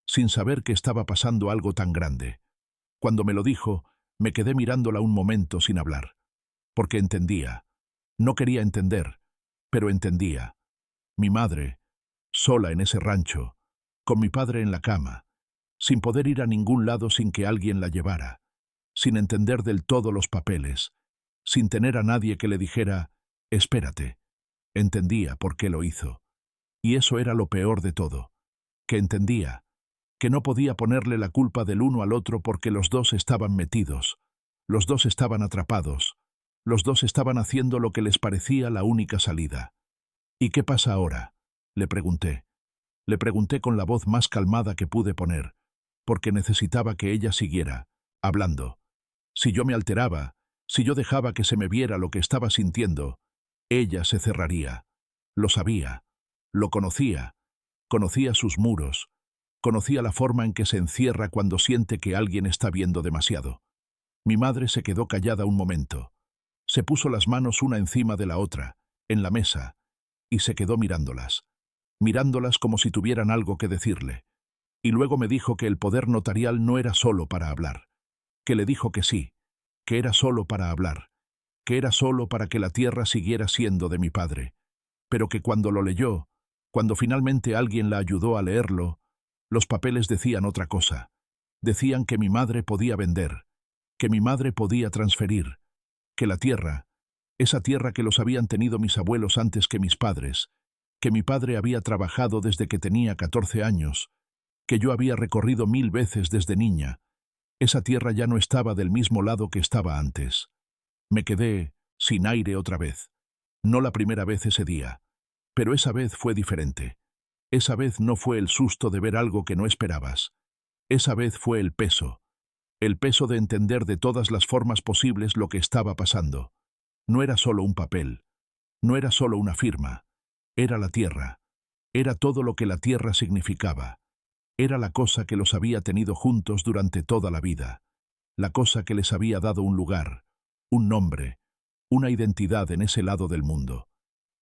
sin saber que estaba pasando algo tan grande. Cuando me lo dijo, me quedé mirándola un momento sin hablar. Porque entendía. No quería entender, pero entendía. Mi madre, sola en ese rancho, con mi padre en la cama, sin poder ir a ningún lado sin que alguien la llevara, sin entender del todo los papeles, sin tener a nadie que le dijera, espérate. Entendía por qué lo hizo. Y eso era lo peor de todo, que entendía, que no podía ponerle la culpa del uno al otro porque los dos estaban metidos, los dos estaban atrapados, los dos estaban haciendo lo que les parecía la única salida. ¿Y qué pasa ahora?, le pregunté. Le pregunté con la voz más calmada que pude poner, porque necesitaba que ella siguiera, hablando. Si yo me alteraba, si yo dejaba que se me viera lo que estaba sintiendo, ella se cerraría. Lo sabía, lo conocía, conocía sus muros, conocía la forma en que se encierra cuando siente que alguien está viendo demasiado. Mi madre se quedó callada un momento. Se puso las manos una encima de la otra, en la mesa, y se quedó mirándolas como si tuvieran algo que decirle. Y luego me dijo que el poder notarial no era solo para hablar, que le dijo que sí, que era solo para hablar, que era solo para que la tierra siguiera siendo de mi padre, pero que cuando lo leyó, cuando finalmente alguien la ayudó a leerlo, los papeles decían otra cosa. Decían que mi madre podía vender, que mi madre podía transferir, que la tierra, esa tierra que los habían tenido mis abuelos antes que mis padres, que mi padre había trabajado desde que tenía 14 años, que yo había recorrido 1000 veces desde niña, esa tierra ya no estaba del mismo lado que estaba antes. Me quedé sin aire otra vez. No la primera vez ese día, pero esa vez fue diferente. Esa vez no fue el susto de ver algo que no esperabas. Esa vez fue el peso de entender de todas las formas posibles lo que estaba pasando. No era solo un papel, no era solo una firma, era la tierra, era todo lo que la tierra significaba. Era la cosa que los había tenido juntos durante toda la vida, la cosa que les había dado un lugar, un nombre, una identidad en ese lado del mundo.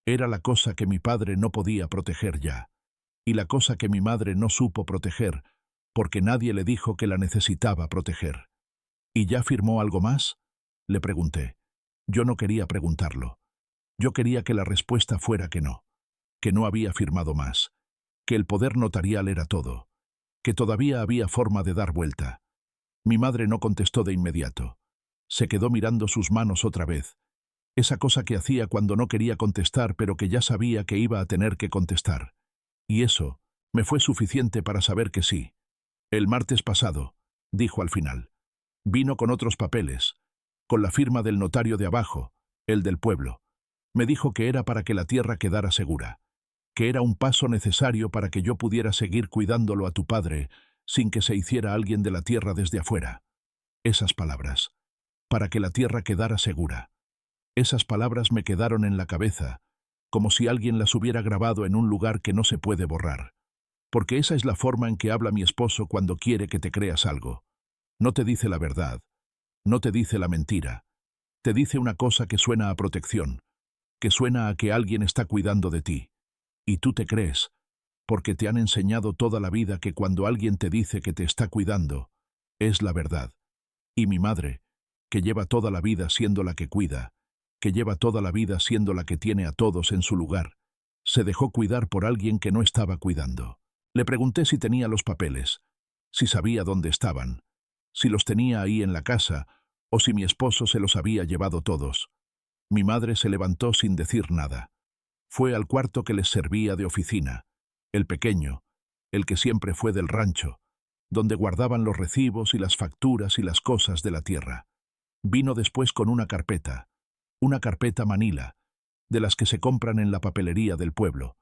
Era la cosa que mi padre no podía proteger ya, y la cosa que mi madre no supo proteger, porque nadie le dijo que la necesitaba proteger. ¿Y ya firmó algo más?, le pregunté. Yo no quería preguntarlo. Yo quería que la respuesta fuera que no había firmado más, que el poder notarial era todo, que todavía había forma de dar vuelta. Mi madre no contestó de inmediato. Se quedó mirando sus manos otra vez, esa cosa que hacía cuando no quería contestar pero que ya sabía que iba a tener que contestar. Y eso me fue suficiente para saber que sí. El martes pasado, dijo al final. Vino con otros papeles, con la firma del notario de abajo, el del pueblo. Me dijo que era para que la tierra quedara segura, que era un paso necesario para que yo pudiera seguir cuidándolo a tu padre sin que se hiciera alguien de la tierra desde afuera. Esas palabras, para que la tierra quedara segura. Esas palabras me quedaron en la cabeza, como si alguien las hubiera grabado en un lugar que no se puede borrar. Porque esa es la forma en que habla mi esposo cuando quiere que te creas algo. No te dice la verdad, no te dice la mentira. Te dice una cosa que suena a protección, que suena a que alguien está cuidando de ti. Y tú te crees, porque te han enseñado toda la vida que cuando alguien te dice que te está cuidando, es la verdad. Y mi madre, que lleva toda la vida siendo la que cuida, que lleva toda la vida siendo la que tiene a todos en su lugar, se dejó cuidar por alguien que no estaba cuidando. Le pregunté si tenía los papeles, si sabía dónde estaban, si los tenía ahí en la casa o si mi esposo se los había llevado todos. Mi madre se levantó sin decir nada. Fue al cuarto que les servía de oficina, el pequeño, el que siempre fue del rancho, donde guardaban los recibos y las facturas y las cosas de la tierra. Vino después con una carpeta manila, de las que se compran en la papelería del pueblo,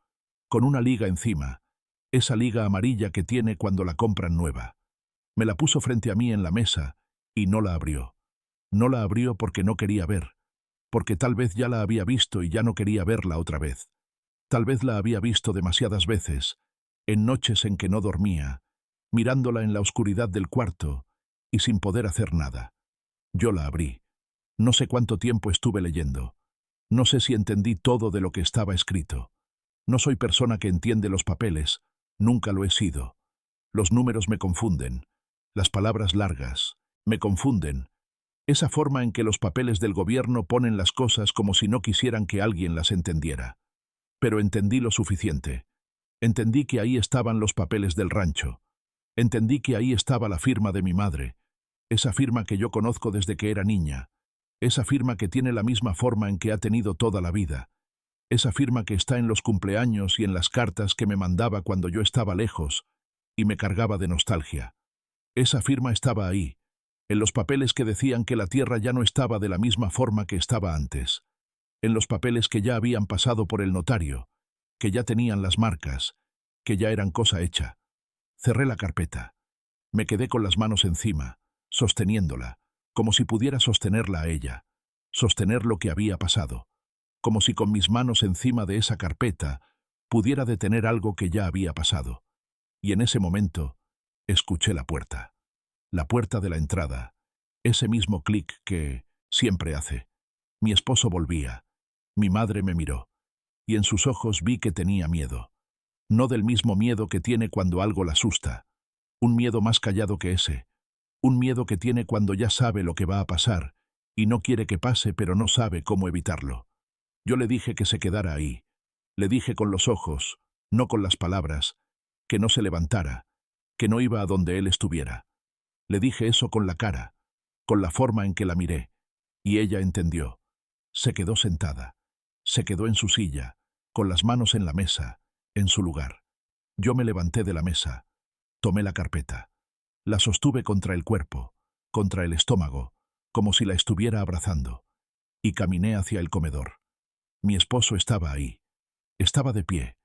con una liga encima, esa liga amarilla que tiene cuando la compran nueva. Me la puso frente a mí en la mesa y no la abrió. No la abrió porque no quería ver, porque tal vez ya la había visto y ya no quería verla otra vez. Tal vez la había visto demasiadas veces, en noches en que no dormía, mirándola en la oscuridad del cuarto y sin poder hacer nada. Yo la abrí. No sé cuánto tiempo estuve leyendo. No sé si entendí todo de lo que estaba escrito. No soy persona que entiende los papeles, nunca lo he sido. Los números me confunden. Las palabras largas me confunden. Esa forma en que los papeles del gobierno ponen las cosas como si no quisieran que alguien las entendiera. Pero entendí lo suficiente. Entendí que ahí estaban los papeles del rancho. Entendí que ahí estaba la firma de mi madre, esa firma que yo conozco desde que era niña, esa firma que tiene la misma forma en que ha tenido toda la vida, esa firma que está en los cumpleaños y en las cartas que me mandaba cuando yo estaba lejos y me cargaba de nostalgia. Esa firma estaba ahí, en los papeles que decían que la tierra ya no estaba de la misma forma que estaba antes, en los papeles que ya habían pasado por el notario, que ya tenían las marcas, que ya eran cosa hecha. Cerré la carpeta. Me quedé con las manos encima, sosteniéndola, como si pudiera sostenerla a ella, sostener lo que había pasado, como si con mis manos encima de esa carpeta pudiera detener algo que ya había pasado. Y en ese momento escuché la puerta de la entrada, ese mismo clic que siempre hace. Mi esposo volvía. Mi madre me miró, y en sus ojos vi que tenía miedo. No del mismo miedo que tiene cuando algo la asusta, un miedo más callado que ese, un miedo que tiene cuando ya sabe lo que va a pasar, y no quiere que pase pero no sabe cómo evitarlo. Yo le dije que se quedara ahí. Le dije con los ojos, no con las palabras, que no se levantara, que no iba a donde él estuviera. Le dije eso con la cara, con la forma en que la miré, y ella entendió. Se quedó sentada. Se quedó en su silla, con las manos en la mesa, en su lugar. Yo me levanté de la mesa, tomé la carpeta. La sostuve contra el cuerpo, contra el estómago, como si la estuviera abrazando, y caminé hacia el comedor. Mi esposo estaba ahí. Estaba de pie,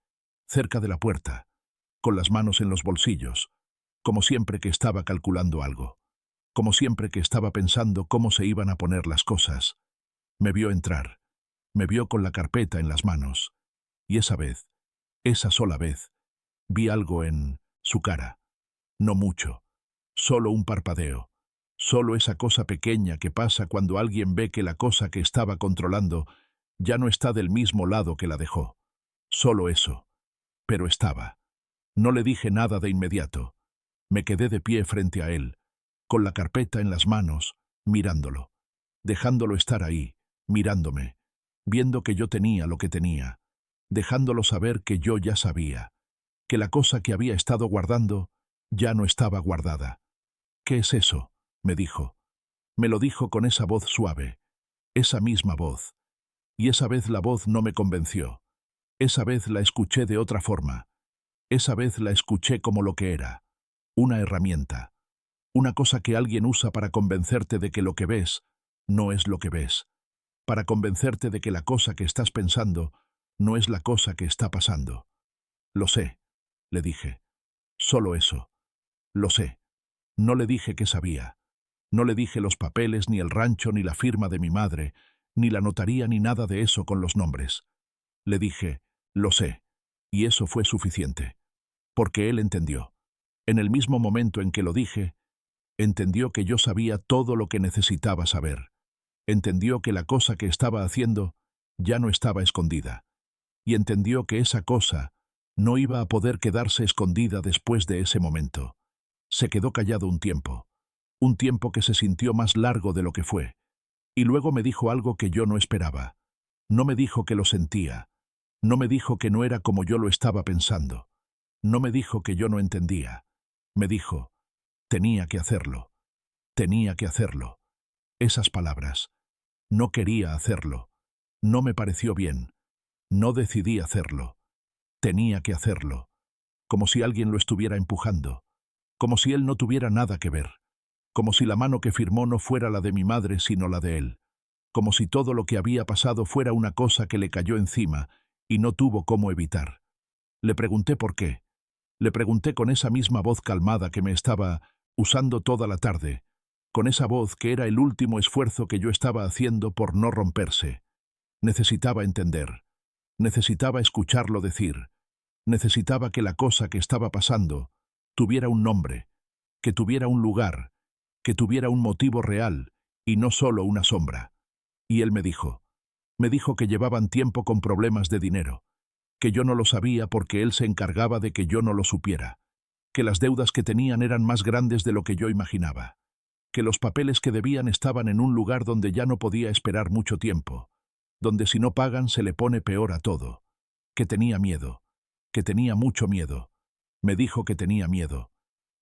cerca de la puerta, con las manos en los bolsillos, como siempre que estaba calculando algo, como siempre que estaba pensando cómo se iban a poner las cosas. Me vio entrar, me vio con la carpeta en las manos, y esa vez, esa sola vez, vi algo en su cara. No mucho, solo un parpadeo, solo esa cosa pequeña que pasa cuando alguien ve que la cosa que estaba controlando ya no está del mismo lado que la dejó. Solo eso. Pero estaba. No le dije nada de inmediato. Me quedé de pie frente a él, con la carpeta en las manos, mirándolo, dejándolo estar ahí, mirándome, viendo que yo tenía lo que tenía, dejándolo saber que yo ya sabía, que la cosa que había estado guardando ya no estaba guardada. «¿Qué es eso?», me dijo. Me lo dijo con esa voz suave, esa misma voz. Y esa vez la voz no me convenció. Esa vez la escuché de otra forma. Esa vez la escuché como lo que era. Una herramienta. Una cosa que alguien usa para convencerte de que lo que ves no es lo que ves. Para convencerte de que la cosa que estás pensando no es la cosa que está pasando. «Lo sé», le dije. «Solo eso. Lo sé». No le dije que sabía. No le dije los papeles, ni el rancho, ni la firma de mi madre, ni la notaría, ni nada de eso con los nombres. Le dije, «Lo sé», y eso fue suficiente. Porque él entendió. En el mismo momento en que lo dije, entendió que yo sabía todo lo que necesitaba saber. Entendió que la cosa que estaba haciendo ya no estaba escondida. Y entendió que esa cosa no iba a poder quedarse escondida después de ese momento. Se quedó callado un tiempo que se sintió más largo de lo que fue. Y luego me dijo algo que yo no esperaba. No me dijo que lo sentía. No me dijo que no era como yo lo estaba pensando. No me dijo que yo no entendía. Me dijo, tenía que hacerlo. Tenía que hacerlo. Esas palabras. No quería hacerlo. No me pareció bien. No decidí hacerlo. Tenía que hacerlo. Como si alguien lo estuviera empujando. Como si él no tuviera nada que ver. Como si la mano que firmó no fuera la de mi madre, sino la de él. Como si todo lo que había pasado fuera una cosa que le cayó encima y no tuvo cómo evitar. Le pregunté por qué. Le pregunté con esa misma voz calmada que me estaba usando toda la tarde, con esa voz que era el último esfuerzo que yo estaba haciendo por no romperse. Necesitaba entender. Necesitaba escucharlo decir. Necesitaba que la cosa que estaba pasando tuviera un nombre, que tuviera un lugar, que tuviera un motivo real y no solo una sombra. Y él me dijo que llevaban tiempo con problemas de dinero, que yo no lo sabía porque él se encargaba de que yo no lo supiera, que las deudas que tenían eran más grandes de lo que yo imaginaba, que los papeles que debían estaban en un lugar donde ya no podía esperar mucho tiempo, donde si no pagan se le pone peor a todo, que tenía miedo, que tenía mucho miedo. Me dijo que tenía miedo.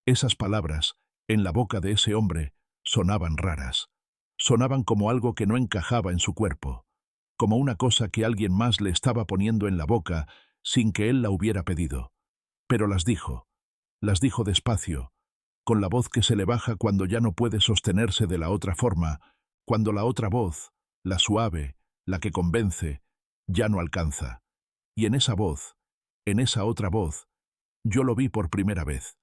Esas palabras, en la boca de ese hombre, sonaban raras. Sonaban como algo que no encajaba en su cuerpo, como una cosa que alguien más le estaba poniendo en la boca sin que él la hubiera pedido. Pero las dijo despacio, con la voz que se le baja cuando ya no puede sostenerse de la otra forma, cuando la otra voz, la suave, la que convence, ya no alcanza. Y en esa voz, en esa otra voz, yo lo vi por primera vez.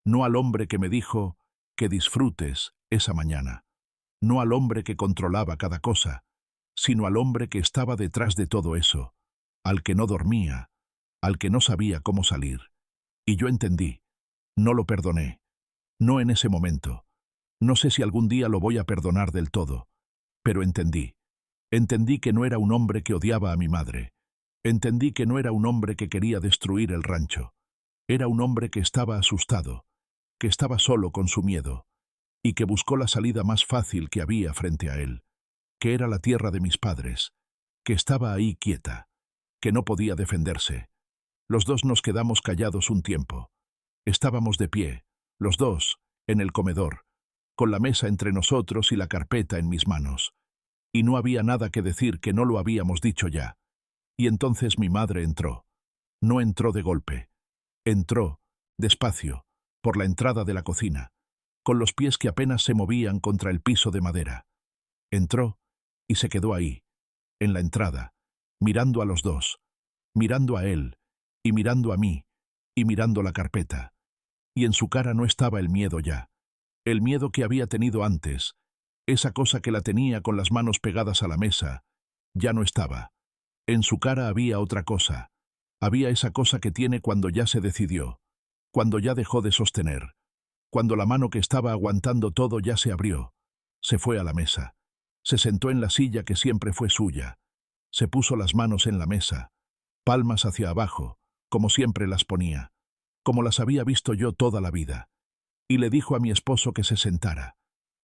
No al hombre que me dijo que disfrutes esa mañana. No al hombre que controlaba cada cosa, sino al hombre que estaba detrás de todo eso, al que no dormía, al que no sabía cómo salir. Y yo entendí. No lo perdoné. No en ese momento. No sé si algún día lo voy a perdonar del todo. Pero entendí. Entendí que no era un hombre que odiaba a mi madre. Entendí que no era un hombre que quería destruir el rancho. Era un hombre que estaba asustado, que estaba solo con su miedo, y que buscó la salida más fácil que había frente a él, que era la tierra de mis padres, que estaba ahí quieta, que no podía defenderse. Los dos nos quedamos callados un tiempo. Estábamos de pie, los dos, en el comedor, con la mesa entre nosotros y la carpeta en mis manos. Y no había nada que decir que no lo habíamos dicho ya. Y entonces mi madre entró. No entró de golpe. Entró, despacio, por la entrada de la cocina, con los pies que apenas se movían contra el piso de madera. Entró y se quedó ahí, en la entrada, mirando a los dos, mirando a él, y mirando a mí, y mirando la carpeta. Y en su cara no estaba el miedo ya, el miedo que había tenido antes, esa cosa que la tenía con las manos pegadas a la mesa, ya no estaba. En su cara había otra cosa, había esa cosa que tiene cuando ya se decidió, cuando ya dejó de sostener, cuando la mano que estaba aguantando todo ya se abrió, se fue a la mesa, se sentó en la silla que siempre fue suya, se puso las manos en la mesa, palmas hacia abajo, como siempre las ponía, como las había visto yo toda la vida, y le dijo a mi esposo que se sentara.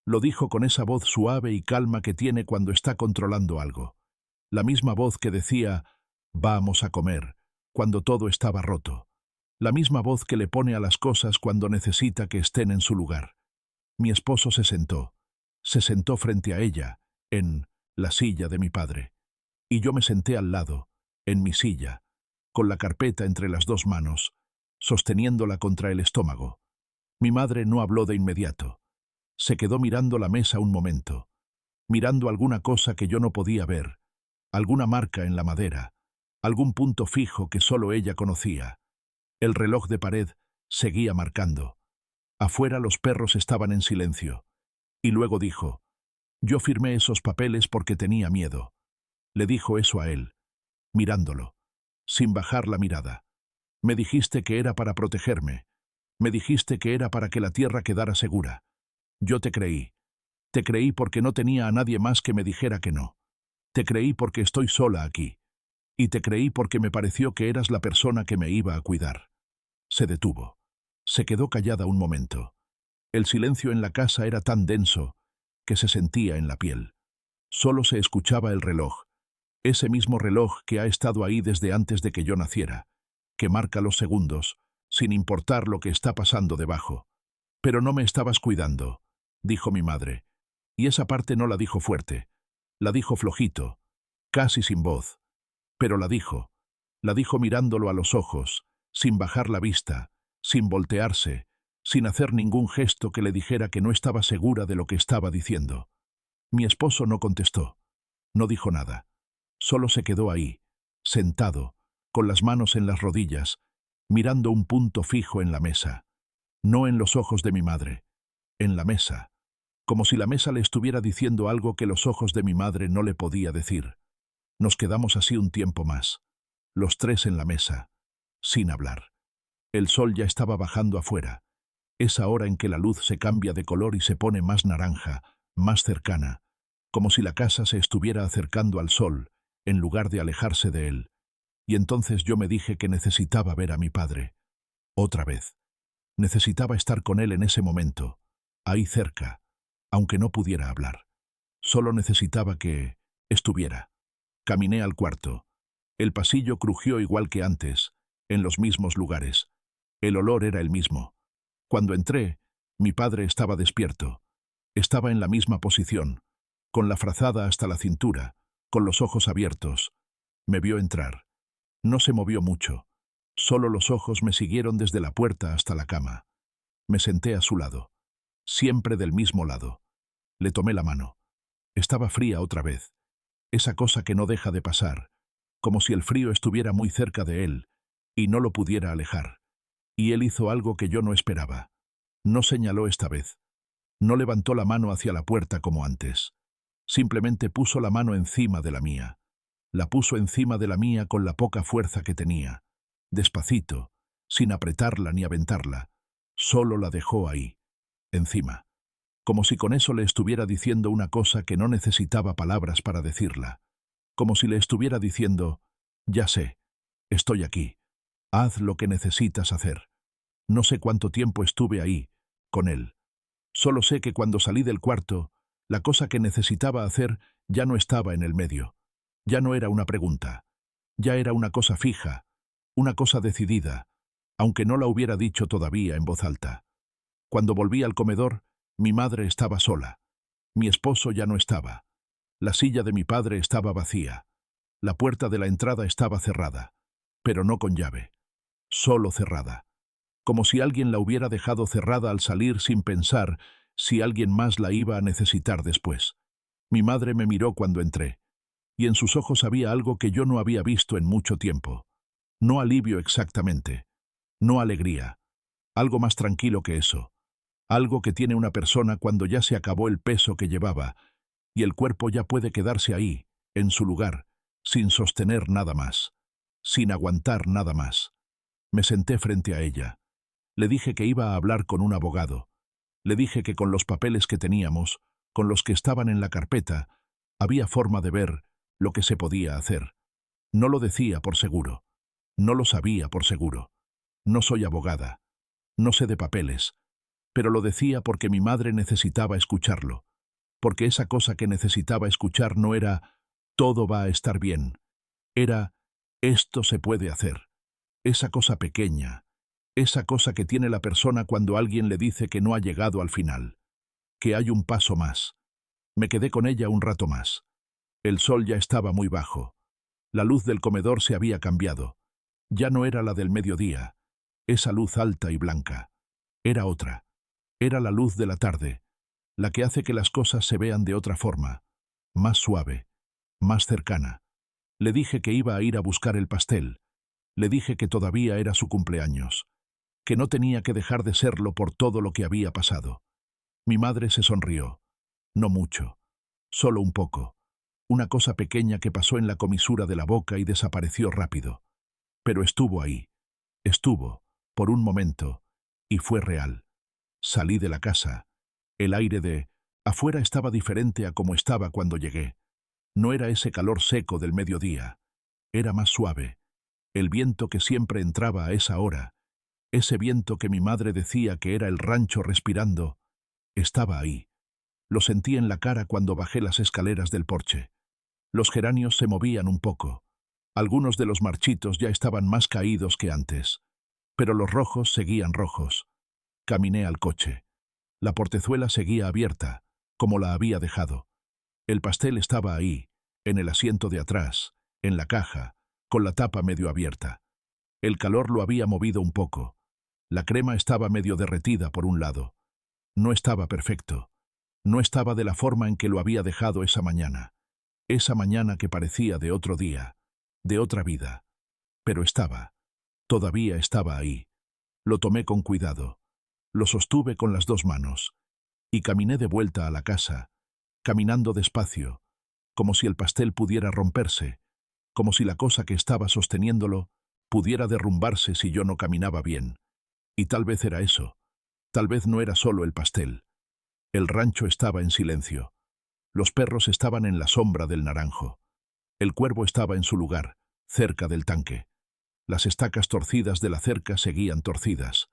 Lo dijo con esa voz suave y calma que tiene cuando está controlando algo, la misma voz que decía, vamos a comer, cuando todo estaba roto, la misma voz que le pone a las cosas cuando necesita que estén en su lugar. Mi esposo se sentó frente a ella, en la silla de mi padre, y yo me senté al lado, en mi silla, con la carpeta entre las dos manos, sosteniéndola contra el estómago. Mi madre no habló de inmediato. Se quedó mirando la mesa un momento, mirando alguna cosa que yo no podía ver, alguna marca en la madera, algún punto fijo que solo ella conocía. El reloj de pared seguía marcando. Afuera los perros estaban en silencio. Y luego dijo, yo firmé esos papeles porque tenía miedo. Le dijo eso a él, mirándolo, sin bajar la mirada. Me dijiste que era para protegerme. Me dijiste que era para que la tierra quedara segura. Yo te creí. Te creí porque no tenía a nadie más que me dijera que no. Te creí porque estoy sola aquí. Y te creí porque me pareció que eras la persona que me iba a cuidar. Se detuvo. Se quedó callada un momento. El silencio en la casa era tan denso que se sentía en la piel. Solo se escuchaba el reloj, ese mismo reloj que ha estado ahí desde antes de que yo naciera, que marca los segundos, sin importar lo que está pasando debajo. Pero no me estabas cuidando, dijo mi madre. Y esa parte no la dijo fuerte, la dijo flojito, casi sin voz. Pero la dijo mirándolo a los ojos, sin bajar la vista, sin voltearse, sin hacer ningún gesto que le dijera que no estaba segura de lo que estaba diciendo. Mi esposo no contestó, no dijo nada. Solo se quedó ahí, sentado, con las manos en las rodillas, mirando un punto fijo en la mesa. No en los ojos de mi madre, en la mesa, como si la mesa le estuviera diciendo algo que los ojos de mi madre no le podía decir. Nos quedamos así un tiempo más, los tres en la mesa, sin hablar. El sol ya estaba bajando afuera, esa hora en que la luz se cambia de color y se pone más naranja, más cercana, como si la casa se estuviera acercando al sol, en lugar de alejarse de él. Y entonces yo me dije que necesitaba ver a mi padre. Otra vez. Necesitaba estar con él en ese momento, ahí cerca, aunque no pudiera hablar. Solo necesitaba que estuviera. Caminé al cuarto. El pasillo crujió igual que antes, en los mismos lugares. El olor era el mismo. Cuando entré, mi padre estaba despierto. Estaba en la misma posición, con la frazada hasta la cintura, con los ojos abiertos. Me vio entrar. No se movió mucho. Solo los ojos me siguieron desde la puerta hasta la cama. Me senté a su lado. Siempre del mismo lado. Le tomé la mano. Estaba fría otra vez. Esa cosa que no deja de pasar, como si el frío estuviera muy cerca de él, y no lo pudiera alejar. Y él hizo algo que yo no esperaba. No señaló esta vez. No levantó la mano hacia la puerta como antes. Simplemente puso la mano encima de la mía. La puso encima de la mía con la poca fuerza que tenía. Despacito, sin apretarla ni aventarla. Solo la dejó ahí, encima. Como si con eso le estuviera diciendo una cosa que no necesitaba palabras para decirla. Como si le estuviera diciendo, ya sé, estoy aquí. Haz lo que necesitas hacer. No sé cuánto tiempo estuve ahí, con él. Solo sé que cuando salí del cuarto, la cosa que necesitaba hacer ya no estaba en el medio. Ya no era una pregunta. Ya era una cosa fija, una cosa decidida, aunque no la hubiera dicho todavía en voz alta. Cuando volví al comedor, Mi madre estaba sola. Mi esposo ya no estaba. La silla de mi padre estaba vacía. La puerta de la entrada estaba cerrada, pero no con llave, solo cerrada, como si alguien la hubiera dejado cerrada al salir sin pensar si alguien más la iba a necesitar después. Mi madre me miró cuando entré, y en sus ojos había algo que yo no había visto en mucho tiempo. No alivio exactamente, no alegría, algo más tranquilo que eso, algo que tiene una persona cuando ya se acabó el peso que llevaba, y el cuerpo ya puede quedarse ahí, en su lugar, sin sostener nada más, sin aguantar nada más. Me senté frente a ella. Le dije que iba a hablar con un abogado. Le dije que con los papeles que teníamos, con los que estaban en la carpeta, había forma de ver lo que se podía hacer. No lo decía por seguro. No lo sabía por seguro. No soy abogada. No sé de papeles. Pero lo decía porque mi madre necesitaba escucharlo. Porque esa cosa que necesitaba escuchar no era «todo va a estar bien». Era «esto se puede hacer». Esa cosa pequeña, esa cosa que tiene la persona cuando alguien le dice que no ha llegado al final, que hay un paso más. Me quedé con ella un rato más. El sol ya estaba muy bajo. La luz del comedor se había cambiado. Ya no era la del mediodía, esa luz alta y blanca. Era otra. Era la luz de la tarde, la que hace que las cosas se vean de otra forma, más suave, más cercana. Le dije que iba a ir a buscar el pastel. Le dije que todavía era su cumpleaños, que no tenía que dejar de serlo por todo lo que había pasado. Mi madre se sonrió. No mucho, solo un poco. Una cosa pequeña que pasó en la comisura de la boca y desapareció rápido. Pero estuvo ahí. Estuvo, por un momento, y fue real. Salí de la casa. El aire de afuera estaba diferente a como estaba cuando llegué. No era ese calor seco del mediodía. Era más suave. El viento que siempre entraba a esa hora, ese viento que mi madre decía que era el rancho respirando, estaba ahí. Lo sentí en la cara cuando bajé las escaleras del porche. Los geranios se movían un poco. Algunos de los marchitos ya estaban más caídos que antes, pero los rojos seguían rojos. Caminé al coche. La portezuela seguía abierta, como la había dejado. El pastel estaba ahí, en el asiento de atrás, en la caja, con la tapa medio abierta. El calor lo había movido un poco. La crema estaba medio derretida por un lado. No estaba perfecto. No estaba de la forma en que lo había dejado esa mañana que parecía de otro día, de otra vida. Pero estaba. Todavía estaba ahí. Lo tomé con cuidado. Lo sostuve con las dos manos. Y caminé de vuelta a la casa, caminando despacio, como si el pastel pudiera romperse, como si la cosa que estaba sosteniéndolo pudiera derrumbarse si yo no caminaba bien. Y tal vez era eso. Tal vez no era solo el pastel. El rancho estaba en silencio. Los perros estaban en la sombra del naranjo. El cuervo estaba en su lugar, cerca del tanque. Las estacas torcidas de la cerca seguían torcidas.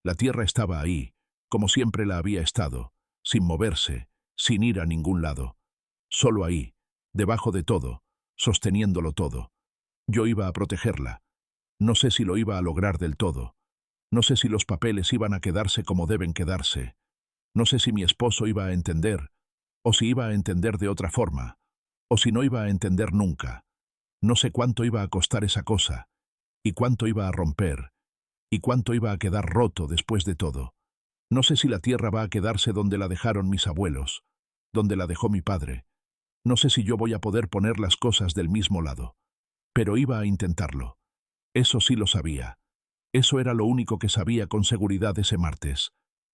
La tierra estaba ahí, como siempre la había estado, sin moverse, sin ir a ningún lado. Solo ahí, debajo de todo, sosteniéndolo todo. Yo iba a protegerla. No sé si lo iba a lograr del todo. No sé si los papeles iban a quedarse como deben quedarse. No sé si mi esposo iba a entender, o si iba a entender de otra forma, o si no iba a entender nunca. No sé cuánto iba a costar esa cosa, y cuánto iba a romper, y cuánto iba a quedar roto después de todo. No sé si la tierra va a quedarse donde la dejaron mis abuelos, donde la dejó mi padre. No sé si yo voy a poder poner las cosas del mismo lado. Pero iba a intentarlo. Eso sí lo sabía. Eso era lo único que sabía con seguridad ese martes,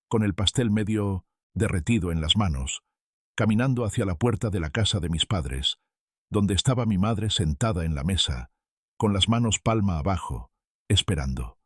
con el pastel medio derretido en las manos, caminando hacia la puerta de la casa de mis padres, donde estaba mi madre sentada en la mesa, con las manos palma abajo, esperando.